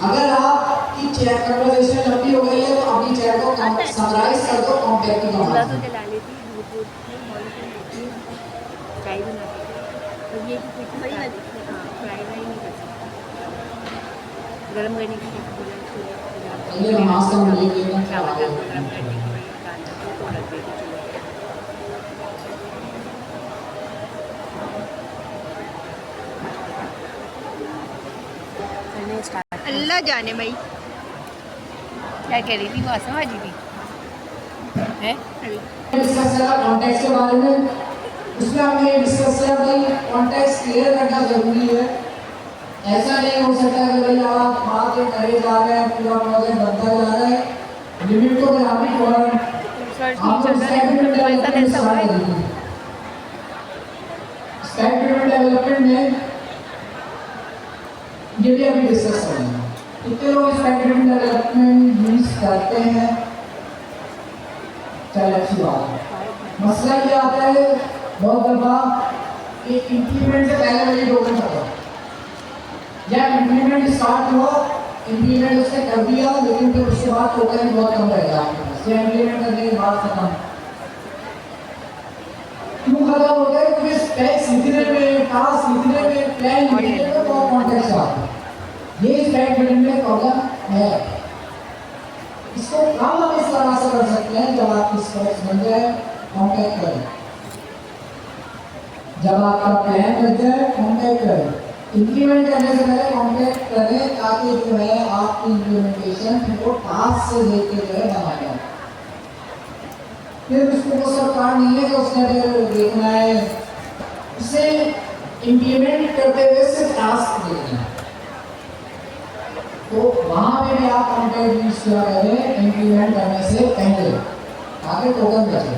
अगर आपकी चैट कन्वर्सेशन लंबी हो गई है तो अपनी चैट को समराइज कर दो कॉन्टेक्ट की चूल्हा तो कमांड से। जला लेती, दूध बॉईल कर लेती, चाय बनाती, और ये कि कुछ वही वाली। फ्राई वाई नहीं कर सकती। गर्म करने के लिए बोला चूल्हे ये नमाज का मिले ये ना क्या चावल है। गर्म करने के लिए डालना तो रख देती चूल्हे पे। मैंने स्टार्ट अल्लाह जाने भाई। क्या कह रही थी, वो आसम भाजी थी है। डिस्कस करा कॉन्टेक्स्ट के बारे में, उसमें हमने डिस्कस किया भाई कॉन्टेक्स्ट क्लियर करना जरूरी है। ऐसा नहीं हो सकता कि भाई आप बात ये करे जा रहे हैं पूरा प्रोजेक्ट बनता जा रहा है, लिमिट को ध्यान फौरन आप लोग स्टैक डेवलपमेंट स्टार्ट करेंगे। स्टैक डेवलपमेंट में ये भी अभी डिस्कस करेंगे। कितने लोग स्टैक डेवलपमेंट यूज करते हैं, चल अच्छी बात है। मसला ये आता है बहुत दफा कि इंप्लीमेंट से पहले मुझे टोकन था या इंप्लीमेंट स्टार्ट हुआ, इंप्लीमेंट उसने कर दिया लेकिन फिर उसके बाद टोकन बहुत कम रह गया आपके पास, या इंप्लीमेंट करने के बाद खत्म। क्यों खत्म हो गया? क्योंकि स्पेक्स लिखने में, टास्क लिखने में, प्लान लिखने में बहुत कॉन्टेक्स्ट आता है। ये स्पेक बिल्डिंग में प्रॉब्लम है। इसको कम हम इस तरह से कर सकते हैं, जब आपकी स्पेक्स बन जाए कॉन्टैक्ट करें, जब आपका प्लान बन जाए कॉन्टैक्ट करें, इंप्लीमेंट करने से पहले कॉन्टैक्ट करें ताकि जो है आपकी इम्प्लीमेंटेशन वो टास्क से देख के जो है बना जाए। फिर उसको वो सब काम नहीं है कि उसने फिर देखना है, उसे इम्प्लीमेंट करते हुए सिर्फ टास्क देखना है। तो वहाँ पे भी आप कॉन्टैक्ट यूज किया करें इम्प्लीमेंट करने से पहले ताकि टोकन बचे।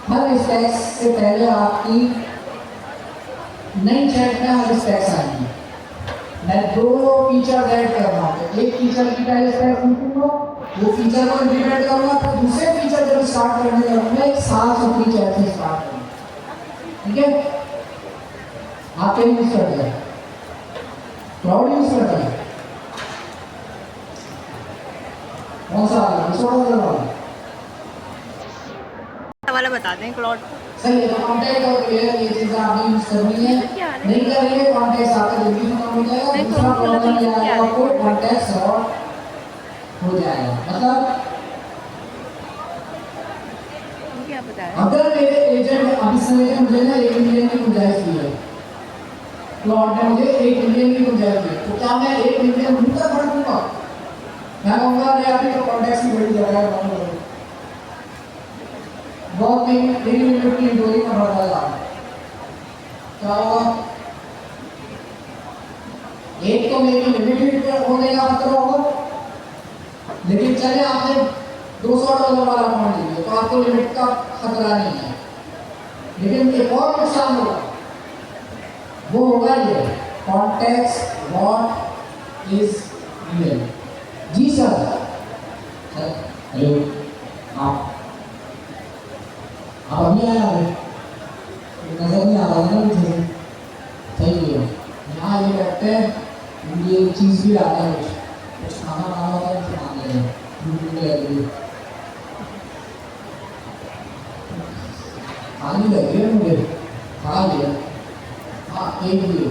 हर स्टेप्स से पहले आपकी नई चैट में हर स्टेप्स आएंगी। मैं 2 फीचर ऐड कर रहा हूँ, एक फीचर की पहले स्टेप लिखूंगा, वो फीचर को इम्प्लीमेंट करूंगा, फिर दूसरे फीचर जब स्टार्ट करने लगूंगा एक साथ अपनी चैट से स्टार्ट करूंगा। ठीक है, आप क्या यूज करते हैं? क्लाउड यूज करते हैं? कौन सा वाला बताते हैं क्लाउड। सही है, कॉन्टैक्ट और क्लियर ये चीजें आपने यूज करनी है। नहीं करेंगे कॉन्टैक्ट आपका जल्दी खत्म हो जाएगा। दूसरा प्रॉब्लम ये आएगा आपको कॉन्टैक्ट शॉर्ट हो जाएगा। मतलब क्या बता रहे हैं? अगर मेरे एजेंट अभी समय मुझे ना 1 मिलियन की गुंजाइश दी है, क्लाउड ने मुझे 1 मिलियन की गुंजाइश दी, तो क्या मैं 1 मिलियन दूर तक बढ़ दूंगा? मैं कहूँगा अरे अभी तो कॉन्टैक्ट की बड़ी जगह है, बहुत नहीं लिमिट की डोरी में बढ़ता जा रहा है। क्या होगा? एक तो मेरी लिमिटेड होने का खतरा होगा, लेकिन चले आपने $200 वाला अमाउंट ले लिया तो आपको लिमिट का खतरा नहीं है, लेकिन एक और नुकसान होगा, वो होगा ये कॉन्टेक्स्ट व्हाट इज रियल। जी सर, हेलो, आप अभी आया है, नजर नहीं आ रहा है ना मुझे, सही है। यहाँ ये करते हैं, ये चीज़ भी डालते हैं, कुछ खाना बनाना होता है तो मान लेंगे यूट्यूब पे अभी खाली लगी है मुझे, खा ये हाँ एक भी है।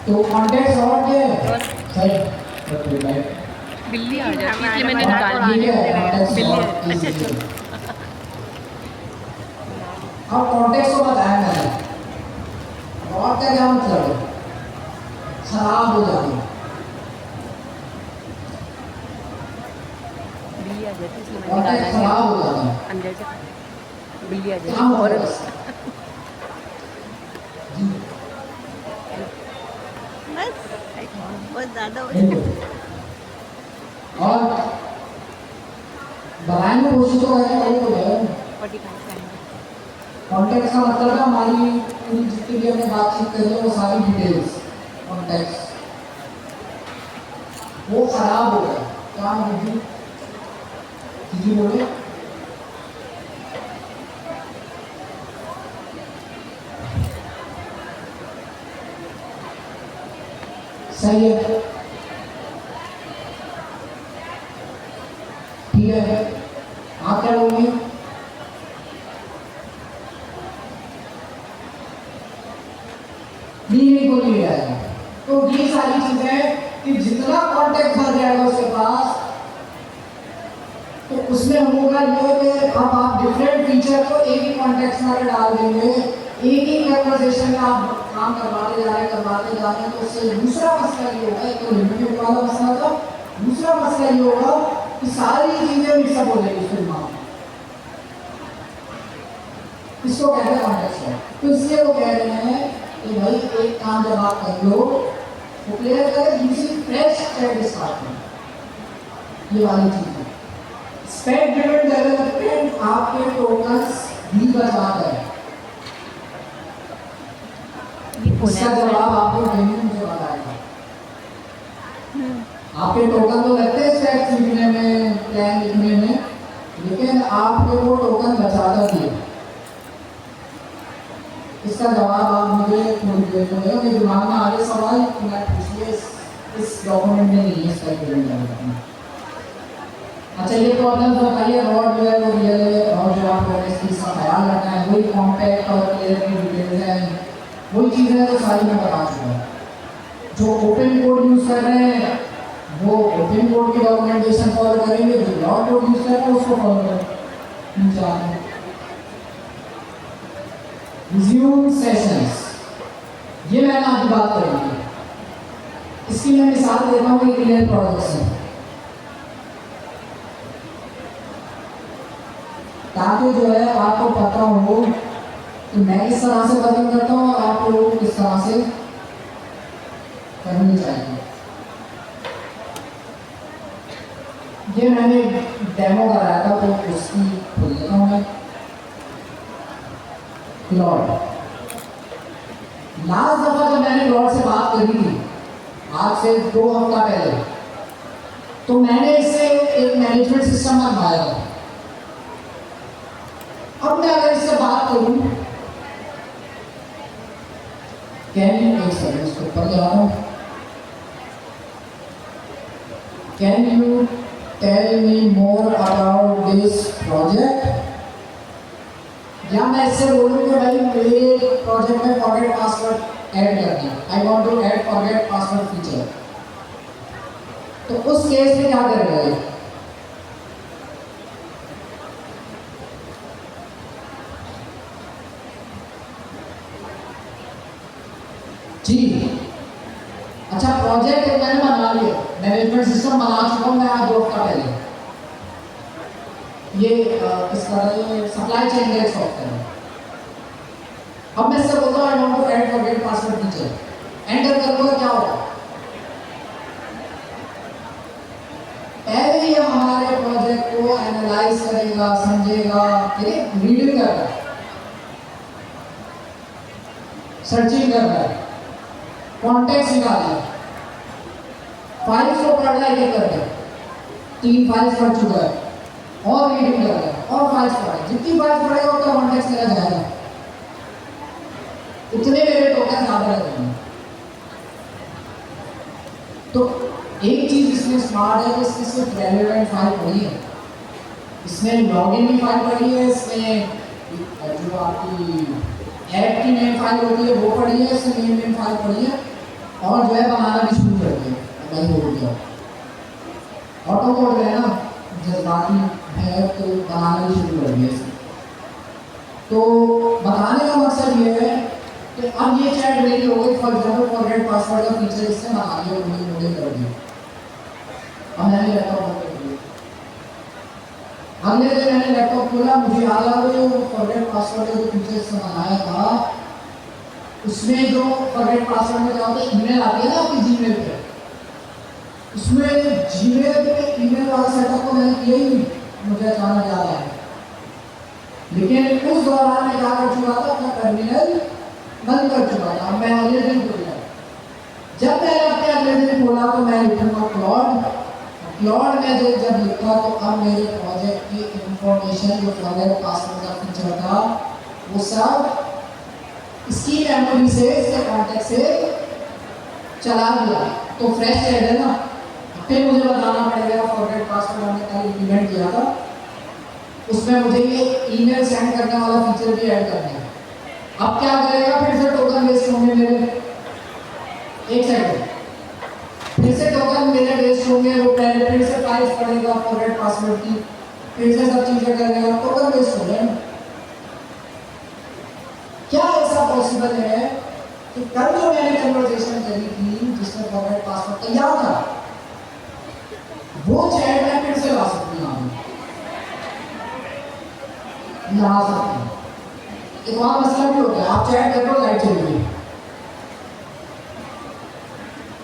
तो कॉन्टेक्ट और क्या है सही ओके राइट बिल्ली आ जाती है इसलिए मैंने हाँ, निकाल ठीक दिया है कॉन्टेक्स्ट बिल्ली और अच्छा easy अच्छा है। अब कॉन्टेक्स्ट को बताया मैंने और का क्या मतलब है खराब हो जाती है बिल्ली आ जाती है इसलिए मैंने कॉन्टेक्ट निकाला खराब हो जाता है अंदर से बिल्ली आ क्या जाती है और मतलब है? जी बस बहुत ज़्यादा हो बिल्कुल और बनाने की कोशिश तो करें वही तो है 45 टाइम कॉन्टेक्स्ट का मतलब है हमारी पूरी जितनी भी हमने बातचीत करी है वो सारी डिटेल्स कॉन्टेक्स्ट वो खराब हो गया क्या मुझे जी बोले सही है ठीक है आप क्या बोलेंगे नहीं को नहीं आएगा तो ये सारी चीजें कि जितना कांटेक्ट भर जाएगा उसके पास तो उसमें होगा ये कि अब आप डिफरेंट फीचर को एक ही कॉन्टेक्स्ट में डाल देंगे एक ही कन्वर्सेशन में आप काम करवाते जा रहे हैं तो उससे दूसरा मसला ये होगा एक तो लिमिटेड वाला मसला था दूसरा मसला ये होगा कि सारी चीजें मिक्सअप हो जाएगी उसके दिमाग में इसको कहते हैं कॉन्टेक्स्ट तो इसलिए वो कह रहे हैं कि भाई एक काम जब आप कर लो तो क्लियर करें दूसरी फ्रेश थ्रेड स्टार्ट करें ये वाली चीज है स्पेक ड्रिवन डेवलपमेंट आपके टोकन्स भी बचाता है ये कौन इसका है जवाब आपको ट्रेनिंग में बताएगा आपके टोकन तो लगते हैं स्पेक लिखने में प्लान लिखने में लेकिन आपके वो टोकन बचाता भी है इसका जवाब आप मुझे थोड़ी देर में दें मेरे दिमाग में आगे सवाल मैं पूछिए इस डॉक्यूमेंट में नहीं है स्पेक ड्रिवन डेवलपमेंट अच्छा ये प्रॉब्लम बताइए रॉड जो है वो रियल है और जो आपको इस चीज़ का ख्याल रखना है वही कॉम्पैक्ट और क्लियर की डिटेल्स हैं वही चीज़ें तो सारी मैं बता चुका हूँ जो ओपन कोड यूज़ कर रहे हैं वो ओपन कोड की डॉक्यूमेंटेशन फॉलो करेंगे जो रॉड कोड यूज़ कर रहे हैं उसको फॉलो करें रिज्यूम सेशंस ये मैंने आज बात करी इसकी मैं मिसाल देता हूँ एक क्लियर प्रोजेक्ट से ताकि जो है आपको पता हो कि मैं किस तरह से वर्किंग करता हूँ और आप लोगों को किस तरह से करनी चाहिए ये मैंने डेमो कराया था तो उसकी खोल लेता हूँ मैं लॉर्ड लास्ट दफा जब मैंने लॉर्ड से बात करी थी आज से 2 हफ्ता पहले तो मैंने इससे एक मैनेजमेंट सिस्टम बनवाया था अब मैं अगर इससे बात करूं कैन एक सेकंड इसको ऊपर जा रहा हूं can you tell me more about this project या मैं इससे बोलूं कि भाई मेरे प्रोजेक्ट में फॉरगेट पासवर्ड ऐड करना है I want to add forget password feature तो उस केस में क्या करेगा ये जी अच्छा प्रोजेक्ट मैंने बना लिया मैनेजमेंट सिस्टम बना चुका हूँ मैं आज 2 हफ्ता पहले ये इसका सप्लाई चेन का सॉफ्टवेयर है अब मैं इससे बोलता हूँ I want to add forget password feature enter करूँगा क्या होगा पहले ही हमारे प्रोजेक्ट को एनालाइज करेगा समझेगा रीडिंग कर रहा है सर्चिंग कर रहा है कॉन्टेक्स्ट निकाल रहा है फाइल्स को पढ़ रहा है ये करके 3 फाइल्स पढ़ चुका है और रीडिंग कर रहा है और फाइल्स पढ़ रहा है जितनी फाइल्स पढ़ेगा उतना कॉन्टेक्स्ट मेरा जाएगा उतने मेरे टोकन ज्यादा रहेंगे तो एक चीज इसमें स्मार्ट है कि इसमें सिर्फ रेलेवेंट फाइल पड़ी है इसमें लॉगिन भी फाइल पड़ी है इसमें जो आपकी ऐड की नेम फाइल होती है वो पढ़ी है, इससे नेम फाइल पढ़ी है और जो है बनाना भी शुरू कर दिया। मैं बोल दिया ऑटो कोड है ना, जज्बाती है तो बनाना भी शुरू कर दिया इसने। तो बताने का मकसद ये है कि अब ये चैट रेडी हो गई। फॉर एग्जाम्पल फॉरगेट पासवर्ड का फीचर इससे बना दिया, मॉडल कर दिया। अब मैंने लैपटॉप बंद कर दिया। अगले दिन मैंने लैपटॉप खोला, मुझे याद आ गया वो फॉरगेट पासवर्ड का जो फीचर इससे बनाया था, उसमें जो फॉरगेट पासवर्ड में क्या होता है, ईमेल आती है ना आपकी जीमेल पे, उसमें जीमेल पे ईमेल वाला सेटअप को मैंने किया ही नहीं, मुझे अचानक याद आया। लेकिन उस दौरान मैं क्या कर चुका था, अपना टर्मिनल बंद कर चुका था। मैं अगले दिन खोला, जब मैंने अपने अगले दिन खोला तो मैं लिखूंगा क्लॉड में जब लिखा तो अब मेरे प्रोजेक्ट की इंफॉर्मेशन जो फॉरगेट पासवर्ड का फीचर था वो सब इसकी मेमोरी से, इसके कॉन्टेक्ट से चला गया। तो फ्रेश चैट है ना, फिर मुझे बताना पड़ेगा फॉरगेट पासवर्ड हमने कल इम्प्लीमेंट किया था, उसमें मुझे ये ईमेल सेंड करने वाला फीचर भी ऐड करना है। अब क्या करेगा, फिर से टोकन वेस्ट होंगे मेरे, एक सेकंड, फिर से टोकन मेरे वेस्ट होंगे, वो पहले फिर से फाइल्स पढ़ेगा फॉरगेट पासवर्ड की, फिर से सब चीजें करेगा, टोकन वेस्ट हो गए। क्या ऐसा पॉसिबल है कि कल जो मैंने कन्वर्सेशन करी थी जिसमें फॉरगेट पासवर्ड तैयार था, वो चैट में फिर से ला सकती हूँ, ला सकती हूँ। एक और मसला भी होता है, आप चैट कर लो, लाइट चली गई,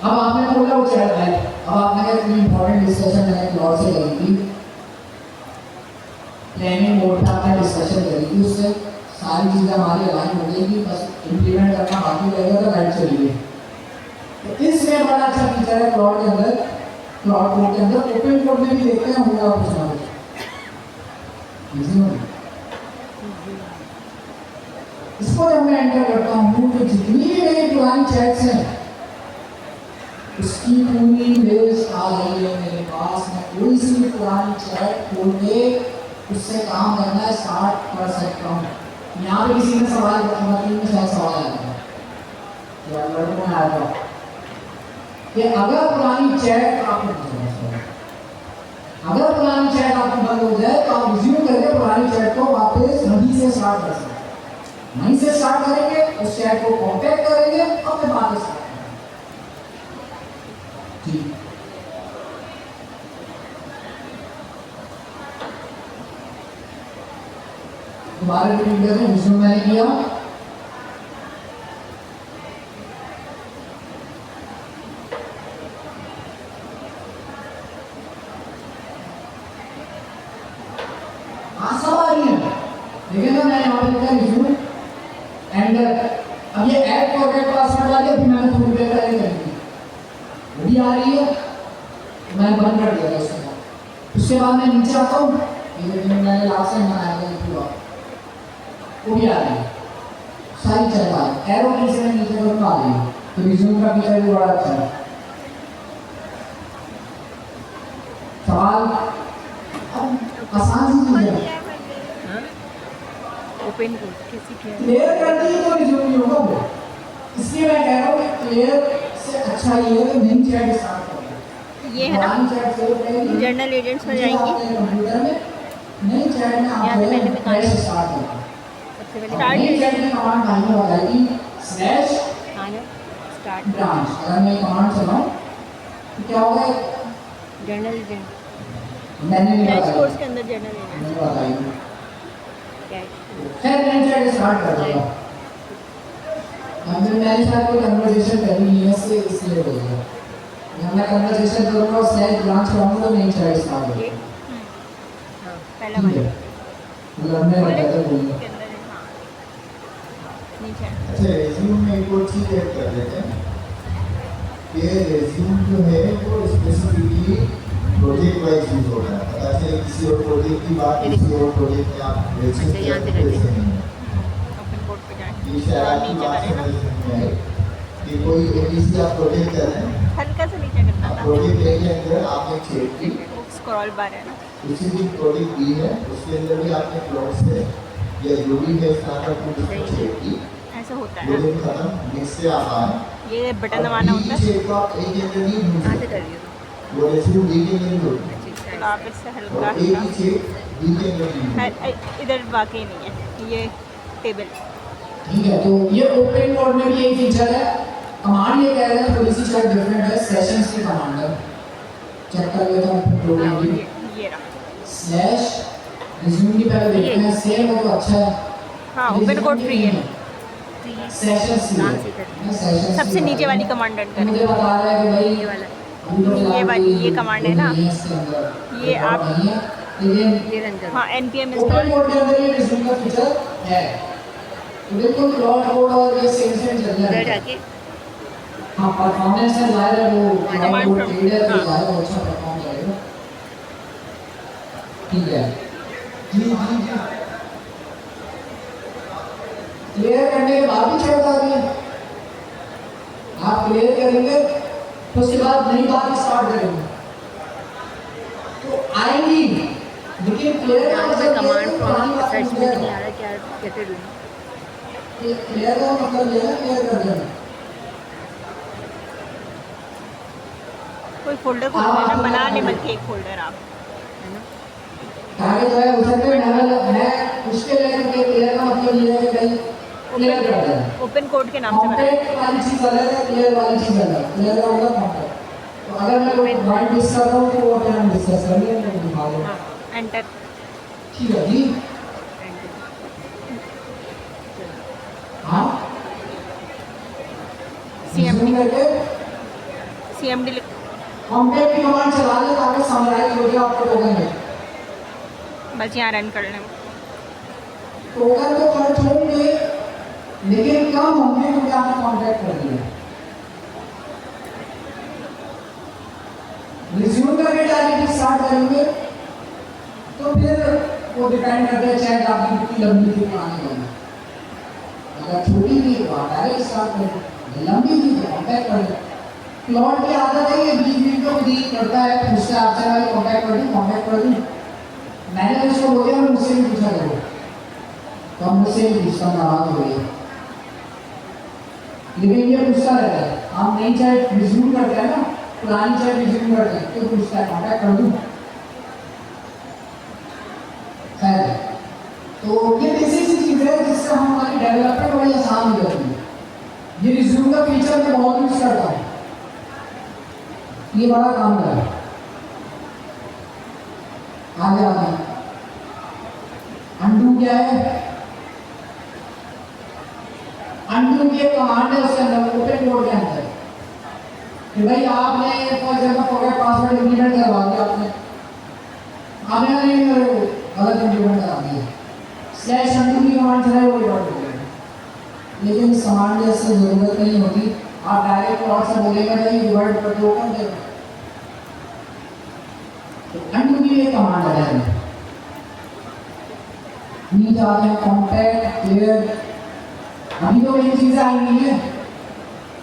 अब आपने बोला वो चैट है, अब आपने कहा इतनी इंपॉर्टेंट डिस्कशन मैंने क्लॉड से करी थी, प्लानिंग मोड पे आपने डिस्कशन करी थी, उससे सारी चीज़ें हमारी अलाइन हो गई कि बस इम्प्लीमेंट करना बाकी रहेगा, तो लाइट चली गई। तो इसमें बड़ा अच्छा फीचर है क्लॉड के अंदर, क्लॉड कोड के अंदर, ओपन कोड में भी देखते हैं होगा कुछ ना कुछ इजी होगा। इसको जब मैं एंटर करता हूँ तो जितनी भी मेरी पुरानी चैट्स हैं उसकी पूरी लिस्ट आ रही है मेरे पास। मैं कोई सी पुरानी चैट खोल के उससे काम करना स्टार्ट कर सकता हूँ। यहाँ पे किसी ने सवाल में शायद सवाल आया था या लड़कों में आया था कि अगर पुरानी चैट अगर पुरानी चैट आपकी बंद हो जाए तो आप रिज्यूम करके पुरानी चैट को वापस वहीं से स्टार्ट कर सकते हैं। वहीं से स्टार्ट करेंगे, उस चैट को कॉन्टेक्ट करेंगे और फिर वापस स्टार्ट करेंगे। ठीक, दोबारा रिपीट करते हैं, रिज्यूम मैंने किया, सब आ रही है, देखिए ना मैं यहाँ पे लिखा रिज्यूम एंटर। अब ये ऐड फॉरगेट पासवर्ड वाली अभी मैंने थोड़ी देर पहले कर दी, वो भी आ रही है, मैं बंद कर दिया उसके बाद। उसके बाद मैं नीचे आता हूँ, ये जो मैंने लास्ट टाइम बनाया था पूरा वो भी आ रही है, सारी चल रहा है। एरो की से मैं नीचे करूँगा आ रही है, तो रिज्यूम का फीचर भी बड़ा अच्छा है। सवाल आसान सी चीज है, ओपन कोड कैसे किया है? क्लियर कर दी तो रिज्यूम नहीं होगा वो। इसलिए मैं कह रहा हूँ कि क्लियर से अच्छा ये है कि नई चैट स्टार्ट करो। ये है ना, पुरानी चैट सेव रहेगी, जर्नल एजेंट्स हो जाएंगी। कंप्यूटर में नई चैट में आप यहाँ पे मैंने भी कहा फ्रेश स्टार्ट करो। सबसे पहले नई चैट में कमांड डालने वाला है कि स्लैश स्टार्ट ब्रांच। अगर मैं कमांड चलाऊं तो क्या होगा, जर्नल एजेंट मैंने नहीं क्रैश बताया, कोर्स के अंदर जर्नल एजेंट मैंने बताई क्या है? खैर नई चैट स्टार्ट कर दूंगा। हमने मैंने शायद कोई कन्वर्सेशन करी नहीं है, इसलिए बोल रहा हूँ। मैं कन्वर्सेशन करूँगा और स्लैश ब्रांच कराऊंगा तो नई चैट स्टार्ट होगी। हाँ, पहला ठीक है, वाला मतलब मैं बताता बोलूँगा। के अंदर है, हाँ नीचे अच्छा, रेज्यूम में एक और चीज़ ऐड कर देते हैं कि रेज्यूम जो है वो स्पेसिफिकली प्रोजेक्ट वाइज यूज होता है। पता चले किसी और प्रोजेक्ट की बात किसी और प्रोजेक्ट में आप रेज्यूम अच्छा, यहाँ से करते करते नहीं है। ओपन कोड पे जाए ये शायद आपकी नीचे बात करें समझ ना, में आए कि कोई किसी आप प्रोजेक्ट कर रहे हैं, हल्का सा नीचे करना आप था। प्रोजेक्ट ए के अंदर आपने चेक की, स्क्रॉल बार है ना, उसी दिन प्रोजेक्ट बी है, उसके अंदर भी आपने क्लॉज से या जो भी है उसका कुछ चेक की, से होता है। लोडिंग खत्म, नेक्स्ट से आता है। ये बटन दबाना होता है। शेप का एक एंगल नहीं घूम कहाँ से सकता। कर रही हो? वो जैसे वो बी के एंगल में होती अच्छी तो आप इससे है हल्का और एक ही शेप बी के एंगल में होती है। इधर वाकई नहीं है ये टेबल। ठीक है, तो ये ओपन कोड में भी एक फीचर है। कमांड ये कह रहे हैं थोड़ी सी शायद डिफरेंट है। सेशंस की कमांड है, चेक कर लेता हूँ हाँ, प्रोग्राम की। ये रहा। स्लैश रिज्यूम की पहले देखते हैं, सेम हो तो अच्छा है। हाँ, ओपन कोड फ्री है। सेशंस की कहाँ है, से कर रही मैं सेशंस सबसे की नीचे बात वाली करूँ। कमांड तो मुझे बता रहा है कि भाई ये वाला अभी तो फिलहाल ये वाली कोई ये कमांड है ना, नहीं इसके अंदर, ये कोई आप- नहीं है, लेकिन ये रन करो। हाँ npm ओपन इंस्टॉल। कोड के अंदर ये रिज्यूम का फीचर है। तो बिल्कुल क्लाउड कोड और ये सेम सेम चल उधर रहा है। जाके हाँ, परफॉर्मेंस है ज़ाहिर है, वो क्लाउड Command कोड from- एड है तो हाँ। ज़ाहिर है अच्छा परफॉर्म करेगा। ठीक है जी जी जी, क्लियर करने के बाद भी चढ़ जाती है। आप क्लियर करेंगे तो उसके बाद नई बात स्टार्ट करेंगे तो आएंगी, लेकिन क्लियर का यहाँ पे मतलब ये है कमांड कि पुरानी प्रॉम्प्ट बात सर्च नहीं में है। नहीं आ रहा क्या कैसे ढूंढूं? क्लियर का मतलब ये है क्लियर कर देना। कोई फोल्डर खोल लेना, बना ले बल्कि एक फोल्डर आप। है ना? आगे जो है उधर पे मैं उसके लेकर के क्लियर का मतलब ये है कि भाई क्लियर कर देना। ओपन कोड के नाम से बना। कॉम्पैक्ट वाली चीज़ अलग है, क्लियर वाली चीज़ अलग है। क्लियर का मतलब कॉम्पैक्ट। तो अगर मैं कोई ड्राइंग डिस्कस कर रहा हूँ तो वो अपने हम डिस्कस कर लेंगे, मैं दिखा दूँ। हाँ, एंटर। ठीक है जी, हाँ CMD Zoom करके CMD लिख। कॉम्पैक्ट की कमांड चला ले ताकि समराइज हो जाए आपको टोकन में। बस यहाँ रन कर लें। टोकन तो खर्च होंगे लेकिन कम होंगे क्योंकि आपने कॉन्टैक्ट कर दिया। रिज्यूम करके डायरेक्टली स्टार्ट करेंगे तो फिर वो डिपेंड करता है चैट आपकी कितनी लंबी थी पुरानी वाली। अगर छोटी थी तो आप डायरेक्ट स्टार्ट करें, लंबी थी तो कॉन्टैक्ट करें। क्लाउड की आदत है ये बीच बीच में खुद ही करता है, मुझसे आपसे मैं कॉन्टैक्ट कर दूँ। मैंने उसको बोला मैं मुझसे भी पूछा करो, तो हम मुझसे भी पूछता नाराज हो गई, लेकिन ये पूछता रहता है। हम नई चैट रिज्यूम करते हैं ना, पुरानी चैट रिज्यूम करते हैं तो पूछता है कॉन्टैक्ट कर दूँ। खैर, तो ये बेसिक सी चीज़ है जिससे हमारी डेवलपमेंट बड़ी आसान हो जाती है। ये रिज्यूम का फीचर मैं बहुत यूज करता हूँ, ये बड़ा काम कर रहा है। आगे आगे अंडू क्या है? अंडू की एक कमांड है उसके अंदर, ओपन कोड के अंदर, कि भाई आपने for example forget password implement करवा दिया, आपने नहीं गलत इंप्लीमेंट करा दिया, स्लैश अंडू की कमांड चलाए वो रिकॉर्ड हो जाएगा। लेकिन इस कमांड की इससे ज़रूरत नहीं होती। आप डायरेक्ट क्लाउड से बोलेंगे नहीं रिवर्ट कर दो, कर देगा। तो अंडू की एक कमांड है, नीचे आते हैं कॉन्टैक्ट क्लियर। अभी तो ये चीज़ें आई नहीं है,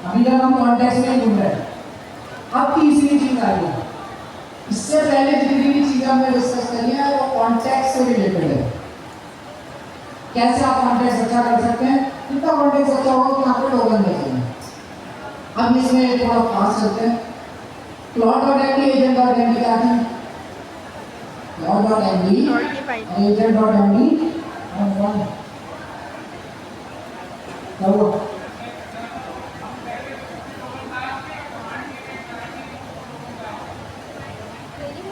अभी तक हम कॉन्टैक्ट से नहीं ढूंढ रहे। अब तीसरी चीज़ आई है। इससे पहले जितनी भी चीज़ें हमने डिस्कस करी है वो कॉन्टैक्ट से रिलेटेड है। कैसे आप कॉन्टैक्ट अच्छा कर सकते हैं, कितना कॉन्टैक्ट अच्छा होगा कि आपको टोकन देते हैं। अब इसमें थोड़ा पास करते हैं। plot.md agent.md क्या है? plot.md और ये फाइल agent.md क्या हुआ?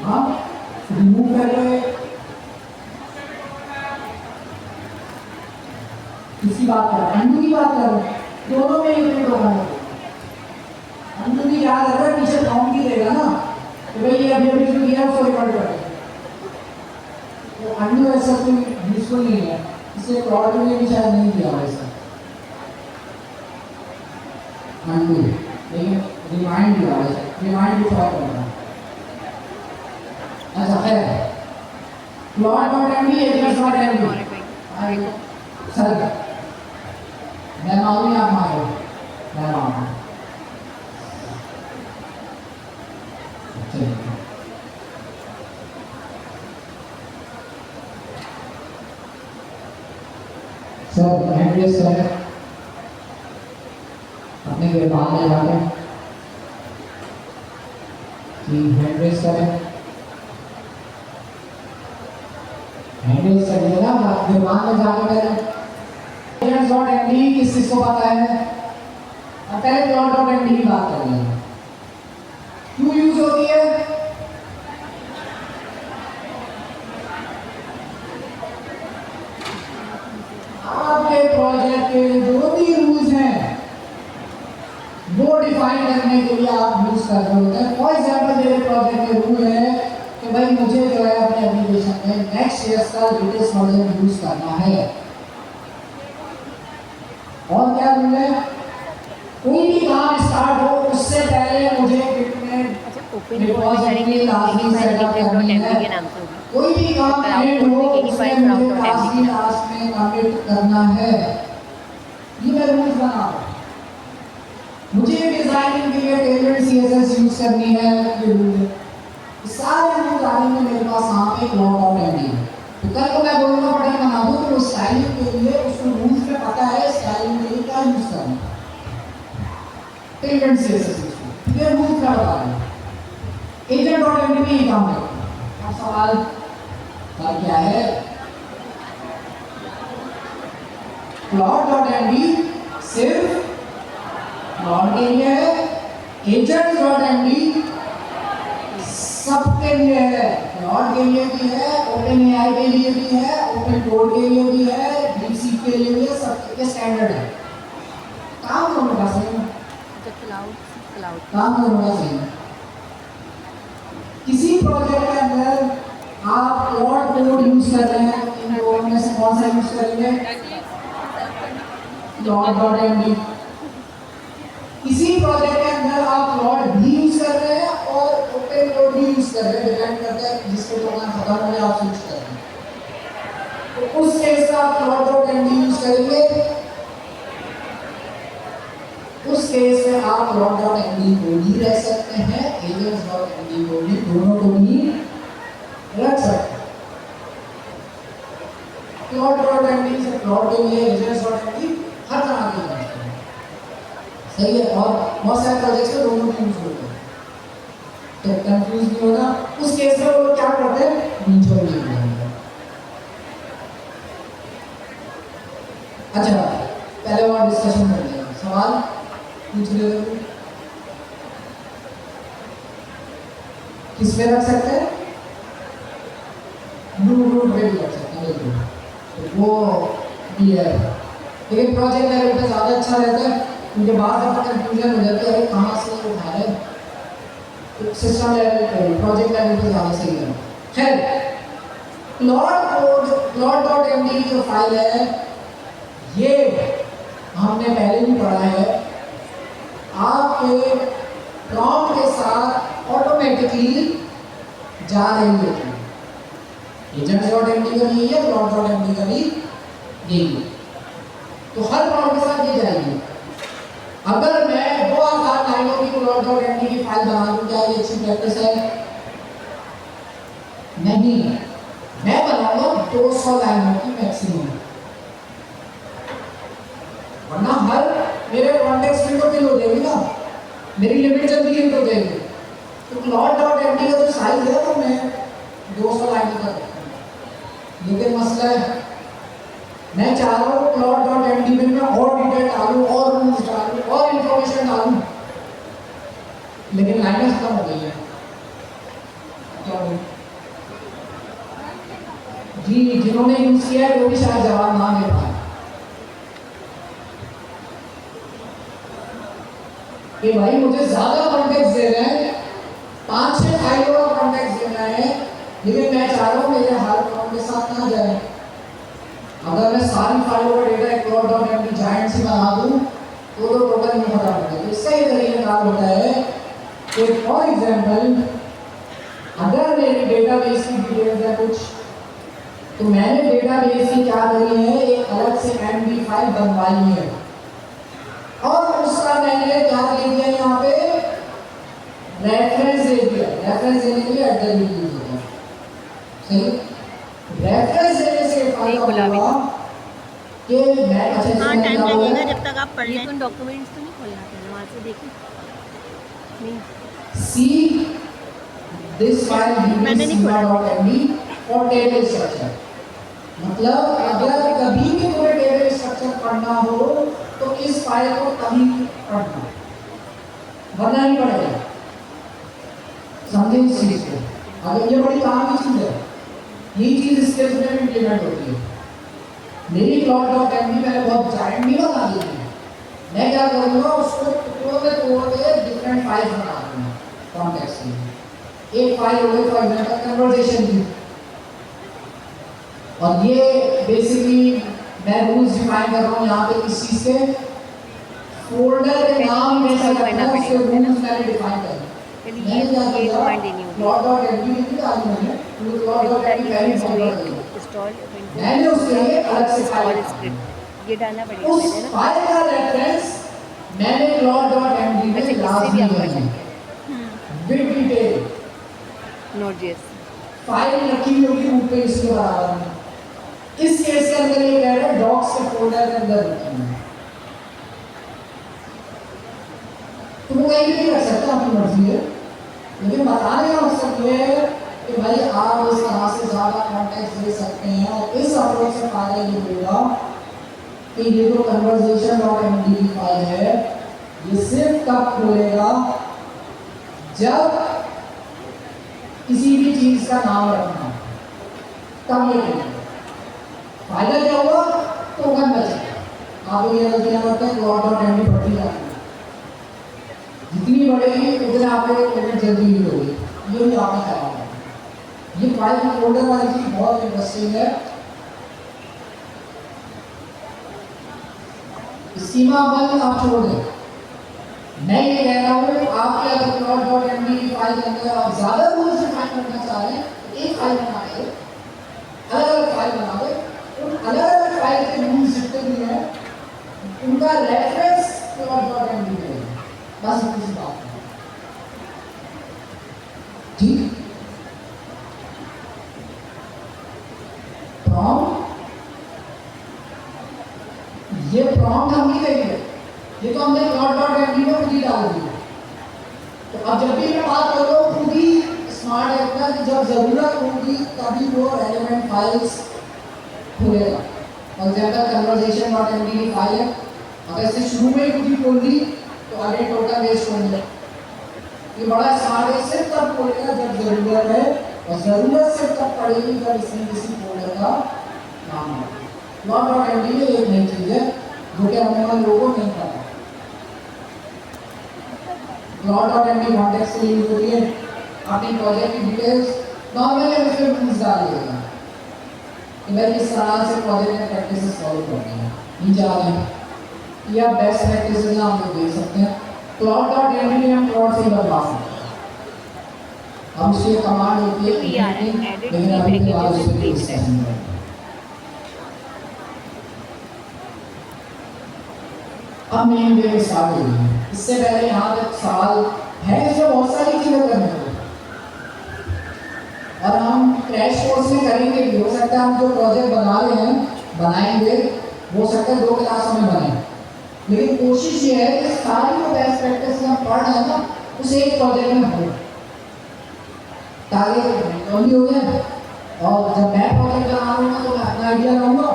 हाँ, रिमूव कर रहे हैं। किसी बात कर रहे हैं, अंडू की बात कर रहे हैं, दोनों में एक मिनट होगा। अंडू की याद है ना, पीछे काउंट भी देगा ना, तो भाई ये अभी अभी जो किया उसको रिकॉर्ड कर देगा। तो अंडू ऐसा कोई यूजफुल नहीं है, इसे क्लाउड में भी शायद नहीं किया ऐसा अंडू, लेकिन रिमाइंड किया है, रिमाइंड भी थोड़ा करना। अच्छा खैर, plot.md agents.md सर मैं मालूम आप मारो, मैं मालूम सर एड्रेस है फिर बाद में जाके कि हैंड रेस करें, हैंड रेस करिए ना, फिर बाद में जाके करें। एजेंट्स डॉट एमडी किस चीज को पता है? अब पहले प्लॉट डॉट एमडी की बात कर लेंगे। क्यों यूज होती है? आपके प्रोजेक्ट के जो भी रूल्स हैं वो डिफाइन करने के लिए आप यूज कर रहे होते हैं। फॉर एग्जाम्पल मेरे प्रोजेक्ट में रूल है कि भाई मुझे जो है अपने एप्लीकेशन में नेक्स्ट.js का लेटेस्ट वर्जन यूज करना है। और क्या रूल है? कोई भी काम स्टार्ट हो उससे पहले मुझे गिट में अच्छा ओपन करेंगे लाजमी सेटअप करनी है। के नाम से कोई भी काम एंड हो उसमें मुझे लाजमी लास्ट में कमिट करना है। ये मैं रूल्स बना रहा हूं। मुझे डिजाइनिंग के लिए टेलर्ड सीएसएस यूज करनी है, ये रूल है। सारे रूल आने में मेरे पास यहाँ पे क्लाउड डॉट एमडी है। तो कल को मैं बोलूंगा बटन बना दो तो स्टाइलिंग के लिए उसको रूल्स में पता है स्टाइलिंग के लिए क्या यूज करना है। टेलर्ड सीएसएस यूज ये रूल्स का बता रहा हूं। एजेंट डॉट एमडी में ये काम करता है। अब सवाल क्या है? क्लाउड डॉट एमडी सिर्फ क्लाउड के लिए है, एजेंट डॉट एमडी सबके लिए है। क्लाउड के लिए भी है, ओपन एआई के लिए भी है, ओपन कोड के लिए भी है, डीपसीक के लिए भी है, सबके लिए स्टैंडर्ड है। काम दोनों का सही है, काम दोनों का सही है। किसी प्रोजेक्ट के अंदर आप क्लाउड कोड यूज कर रहे हैं, इन दोनों में से कौन सा यूज करेंगे? Cloud dot MD. किसी प्रोजेक्ट के अंदर आप क्लाउड भी यूज कर रहे हैं और ओपन कोड भी यूज कर रहे हैं, डिपेंड करता है जिसके प्रोग्राम खत्म हो जाए आप स्विच कर रहे हैं। तो उस केस में आप क्लाउड डॉट एमडी यूज करेंगे। उस केस में आप क्लाउड डॉट एमडी को भी रह सकते हैं, एजेंट्स डॉट एमडी को भी, दोनों को भी रख सकते हैं। क्लाउड डॉट एमडी से क्लाउड के लिए, एजेंट्स डॉट एमडी हर तरह के यूज करते हैं, सही है। और बहुत सारे प्रोजेक्ट्स में दोनों भी यूज होते हैं, तो कंफ्यूज नहीं होगा। उस केस में वो लोग क्या करते हैं? म्यूचुअल यूज करते हैं। अच्छा, पहले और डिस्कशन करते हैं। सवाल पूछ ले लो, किस पे रख सकते हैं? ब्लू रूट पे भी रख सकते हैं, बिल्कुल। तो वो भी है, लेकिन प्रोजेक्ट लेवल पे ज़्यादा अच्छा रहता है, क्योंकि बाद में कंफ्यूजन हो जाती है, अरे कहाँ से उठा रहे हैं। तो सिस्टम लेवल पे, प्रोजेक्ट लेवल पे ज़्यादा सही है। खैर, क्लाउड डॉट एमडी की जो फाइल है, ये हमने पहले भी पढ़ा है। आपके प्रॉम्प्ट के साथ ऑटोमेटिकली जा रही होती है। एजेंट्स डॉट एमडी का भी यही है, क्लाउड डॉट एमडी का भी यही है। तो हर प्रॉम्प्ट के साथ ये जाएगी। अगर मैं 2000 लाइनों की क्लाउड डॉट एमडी की फाइल बना दूं, क्या ये अच्छी प्रैक्टिस है? नहीं, मैं बनाऊंगा 200 लाइनों की मैक्सिमम, वरना हर मेरे कॉन्टेक्स्ट में तो फिल हो जाएगी ना, मेरी लिमिट जल्दी हिट हो जाएगी। तो क्लाउड डॉट एमडी का जो साइज है वो मैं 200 लाइन का रखता हूं। लेकिन मसला है, मैं चाह रहा हूँ क्लाउड डॉट एमडी में मैं और डिटेल डालूं, और रूल्स डालूं, और इंफॉर्मेशन डालूं, लेकिन लाइनें खत्म हो गई है। क्या हो? जी, जिन्होंने यूज किया है वो भी शायद जवाब ना दे पाए कि भाई मुझे ज्यादा कॉन्टेक्स्ट दे रहे हैं, 5-6 फाइलों का कॉन्टेक्स्ट देना है, लेकिन मैं चाह रहा हूँ मेरे हर काम के साथ ना जाए। अगर मैं सारी फाइलों का डेटा एक क्लाउड डॉट एमडी जायंट से बना दूं तो टोटल नहीं खत्म होगा। तो इसका ये तरीका होता है कि फॉर एग्जांपल अगर मेरी डेटाबेस की डिटेल्स है कुछ, तो मैंने डेटाबेस की क्या करी है, एक अलग से एमडी फाइल बनवाई है, और उसका मैंने क्या दे दिया यहाँ पे? रेफरेंस दे दिया। रेफरेंस देने के लिए एट यूज होता है, सही। रेफरेंस देने से फायदा हुआ कि मैं अच्छा इसमें हाँ, टाइम क्या बोला लगेगा है? जब तक आप पढ़ ये लें। तो डॉक्यूमेंट्स तो नहीं खोलना पहले वहाँ से देखें नहीं See this file मैंने नहीं खोला। dbsema.md for table structure. मतलब अगर कभी भी तुम्हें टेबल स्ट्रक्चर पढ़ना हो तो इस फाइल को तभी पढ़ना, वरना नहीं पढ़ेगा। समझे इस चीज को? अगर ये बड़ी काम की चीज है, यही चीज स्किल्स में भी इम्प्लीमेंट होती है। मेरी प्लॉट डॉट एमडी मैंने बहुत जायंट नहीं बना दी है। मैं क्या करूँगा, उसको टुकड़ों में तोड़ के डिफरेंट फाइल्स बना दूँगा कॉन्टेक्स्ट में। एक फाइल हो गई फॉर एग्जाम्पल कन्वर्सेशन की, और ये बेसिकली मैं रूल्स डिफाइन कर रहा हूँ यहाँ पे इस चीज़ के फोल्डर के नाम कैसे रखना है, उसके रूल्स मैंने डिफाइन कर दिए। मैंने क्या किया, प्लॉट डॉट एमडी लिखी डाली मैंने, तो प्लॉट डॉट एमडी पहले फॉर्मेट कर दिया। मैंने उसके लिए अलग से फाइल ये डालना पड़ेगा उस पहले ना फाइल का रेफरेंस मैंने plot.md में वैसे लास्ट किससे भी दिया आप कर है सकते हैं विद डिटेल। Node.js फाइल रखी हुई होगी रूट पे इसके बराबर में। इस केस के अंदर ये कह रहे हैं डॉक्स के फोल्डर के अंदर रखी है, तो वो कहीं भी नहीं रख सकते, आपकी मर्जी है। लेकिन बताने का मकसद ये है कि भाई आप इस तरह से ज़्यादा कॉन्टेक्स्ट दे सकते हैं, और इस अप्रोच से फायदा ये होगा कि ये जो conversation.md की फाइल है, ये सिर्फ तब खोलेगा जब किसी भी चीज का नाम रखना, तब ये खोलेगा। फायदा क्या हुआ, टोकन बचेगा। आप ये गलतियां करते हैं, plot.md बढ़ती जाती है, जितनी बढ़ेगी उतने आपको टोकन जल्दी ही होगी। ये भी आपने कराना है। ये फाइल फोल्डर वाली चीज बहुत इंटरेस्टिंग है। सीमा बल आप छोड़ दें। मैं ये कह रहा हूँ, आपके अगर plot.md की फाइल के अंदर आप ज्यादा रूल्स डिफाइन करना चाह रहे हैं, एक फाइल बना के अलग अलग फाइल बना दे, उन अलग अलग फाइल के रूल्स जितने भी हैं उनका रेफरेंस plot.md में है। बस इतनी सी बात है, ठीक। प्रॉम्प्ट, ये प्रॉम्प्ट हम नहीं देंगे, ये तो हमने plot.md में खुद ही डाल दिया। तो अब जब भी मैं बात कर रहा हूँ, खुद ही स्मार्ट है इतना कि जब जरूरत होगी तभी वो रेलेवेंट फाइल्स खोलेगा। फॉर एग्जाम्पल conversation.md की फाइल है, अगर इसे शुरू में ही खुद ही खोल दी तो आगे टोटल वेस्ट हो जाए। ये बड़ा स्मार्ट है, सिर्फ तब खोलेगा जब जरूरत है, और जरूरत सिर्फ तब पड़ेगी जब इसमें किसी फोल्डर का नाम हो। plot.md में एक नई चीज है जो कि हमने वाले लोगों को नहीं पता। plot.md कॉन्टेक्स्ट से यूज होती है। अपनी प्रोजेक्ट की डिटेल्स नॉर्मली उसमें रूल्स डालिएगा कि भाई किस तरह से प्रोजेक्ट में प्रैक्टिसेस फॉलो करनी है, नहीं जा रहे हैं या बेस्ट प्रैक्टिसेस आप लोग देख सकते हैं। plot.md में हम प्लॉट से ही बदला सकते हैं। हम उसकी कमांड होती है लेकिन अभी के बाद उस पर डिस्कशन करेंगे। अब मेन वे स्टार्ट हो गई है। इससे पहले यहाँ तक सवाल है, इसमें बहुत सारी चीजें करने को, और हम क्रैश कोर्स में करेंगे भी। हो सकता है हम जो प्रोजेक्ट बना रहे हैं बनाएंगे, हो सकता है 2 क्लास में बने, लेकिन कोशिश ये है कि सारी जो बेस्ट प्रैक्टिस हम पढ़ रहे हैं ना, उसे एक प्रोजेक्ट में हो, ताकि जल्दी हो जाए। और जब मैं प्रोजेक्ट बना रहा हूँ तो मैं अपना आइडिया लाऊंगा,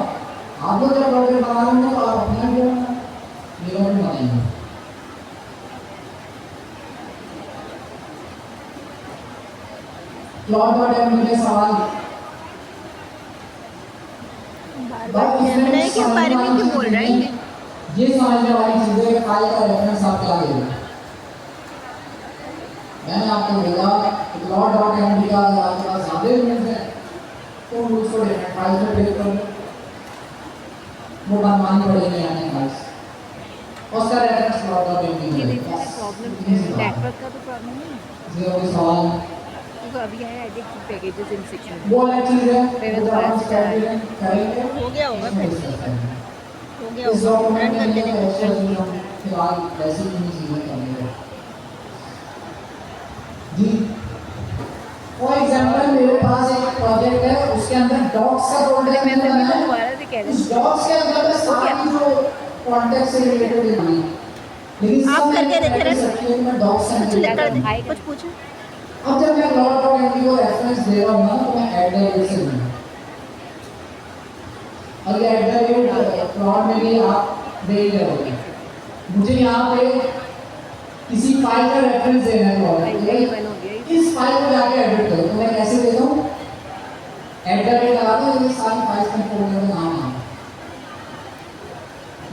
आप लोग जब प्रोजेक्ट बना रहे हैं तो आप अपना आइडिया मेरा भी बनाएंगे। plot.md में सवाल जर्मनी के बारे में क्यों बोल रहा है ये? ये समझने वाली चीजें कि फाइल का रेफरेंस आप क्या लेंगे। मैंने आपको बोला कि plot.md का अगर आपके पास ज्यादा रूल्स हैं तो रूल्स को डिफरेंट फाइल में ब्रेक कर लो, वो बनवानी पड़ेगी यानी फाइल्स, उसका रेफरेंस plot.md ये में देखो है। प्रॉब्लम नेटवर्क का तो प्रॉब्लम नहीं है जी कोई सवाल तो अभी आया एडिट पैकेजेस इन सेक्शन वो अलग चीज है, पहले वो दोबारा हम से चला करेंगे। हो गया होगा फिर, हो गया इस होगा, डॉक्यूमेंट रन में करके एक्स्ट्रा देखो। चीज हम फिलहाल वैसी ही चीजें करेंगे। जी फॉर एग्जांपल मेरे पास एक प्रोजेक्ट है, उसके अंदर डॉक्स का फोल्डर मैं मैंने तभी बनाया तो है। दोबारा कह रहे उस हैं। डॉग्स के अंदर में सारी जो कॉन्टेक्ट से रिलेटेड है नहीं, लेकिन आप सब करके देखे मैंने रहे? सेक्शन में डॉग कुछ सेंटर लिख कर दे, आएगा। कुछ पूछो। अब जब मैं लॉट ऑफ एंटी को रेफरेंस दे रहा हूँ ना, तो मैं एट द रेट से दूंगा। और ये एट द रेट प्लॉट में भी आप दे ही रहोगे। मुझे यहाँ पे किसी फाइल का रेफरेंस देना है प्लॉट यही में, बन हो गया। इस फाइल को जाके एडिट करो, तो मैं कैसे देता हूँ? एट द रेट लगाता हूँ, ये सारी फाइल्स में फोल्डर में नाम आता है।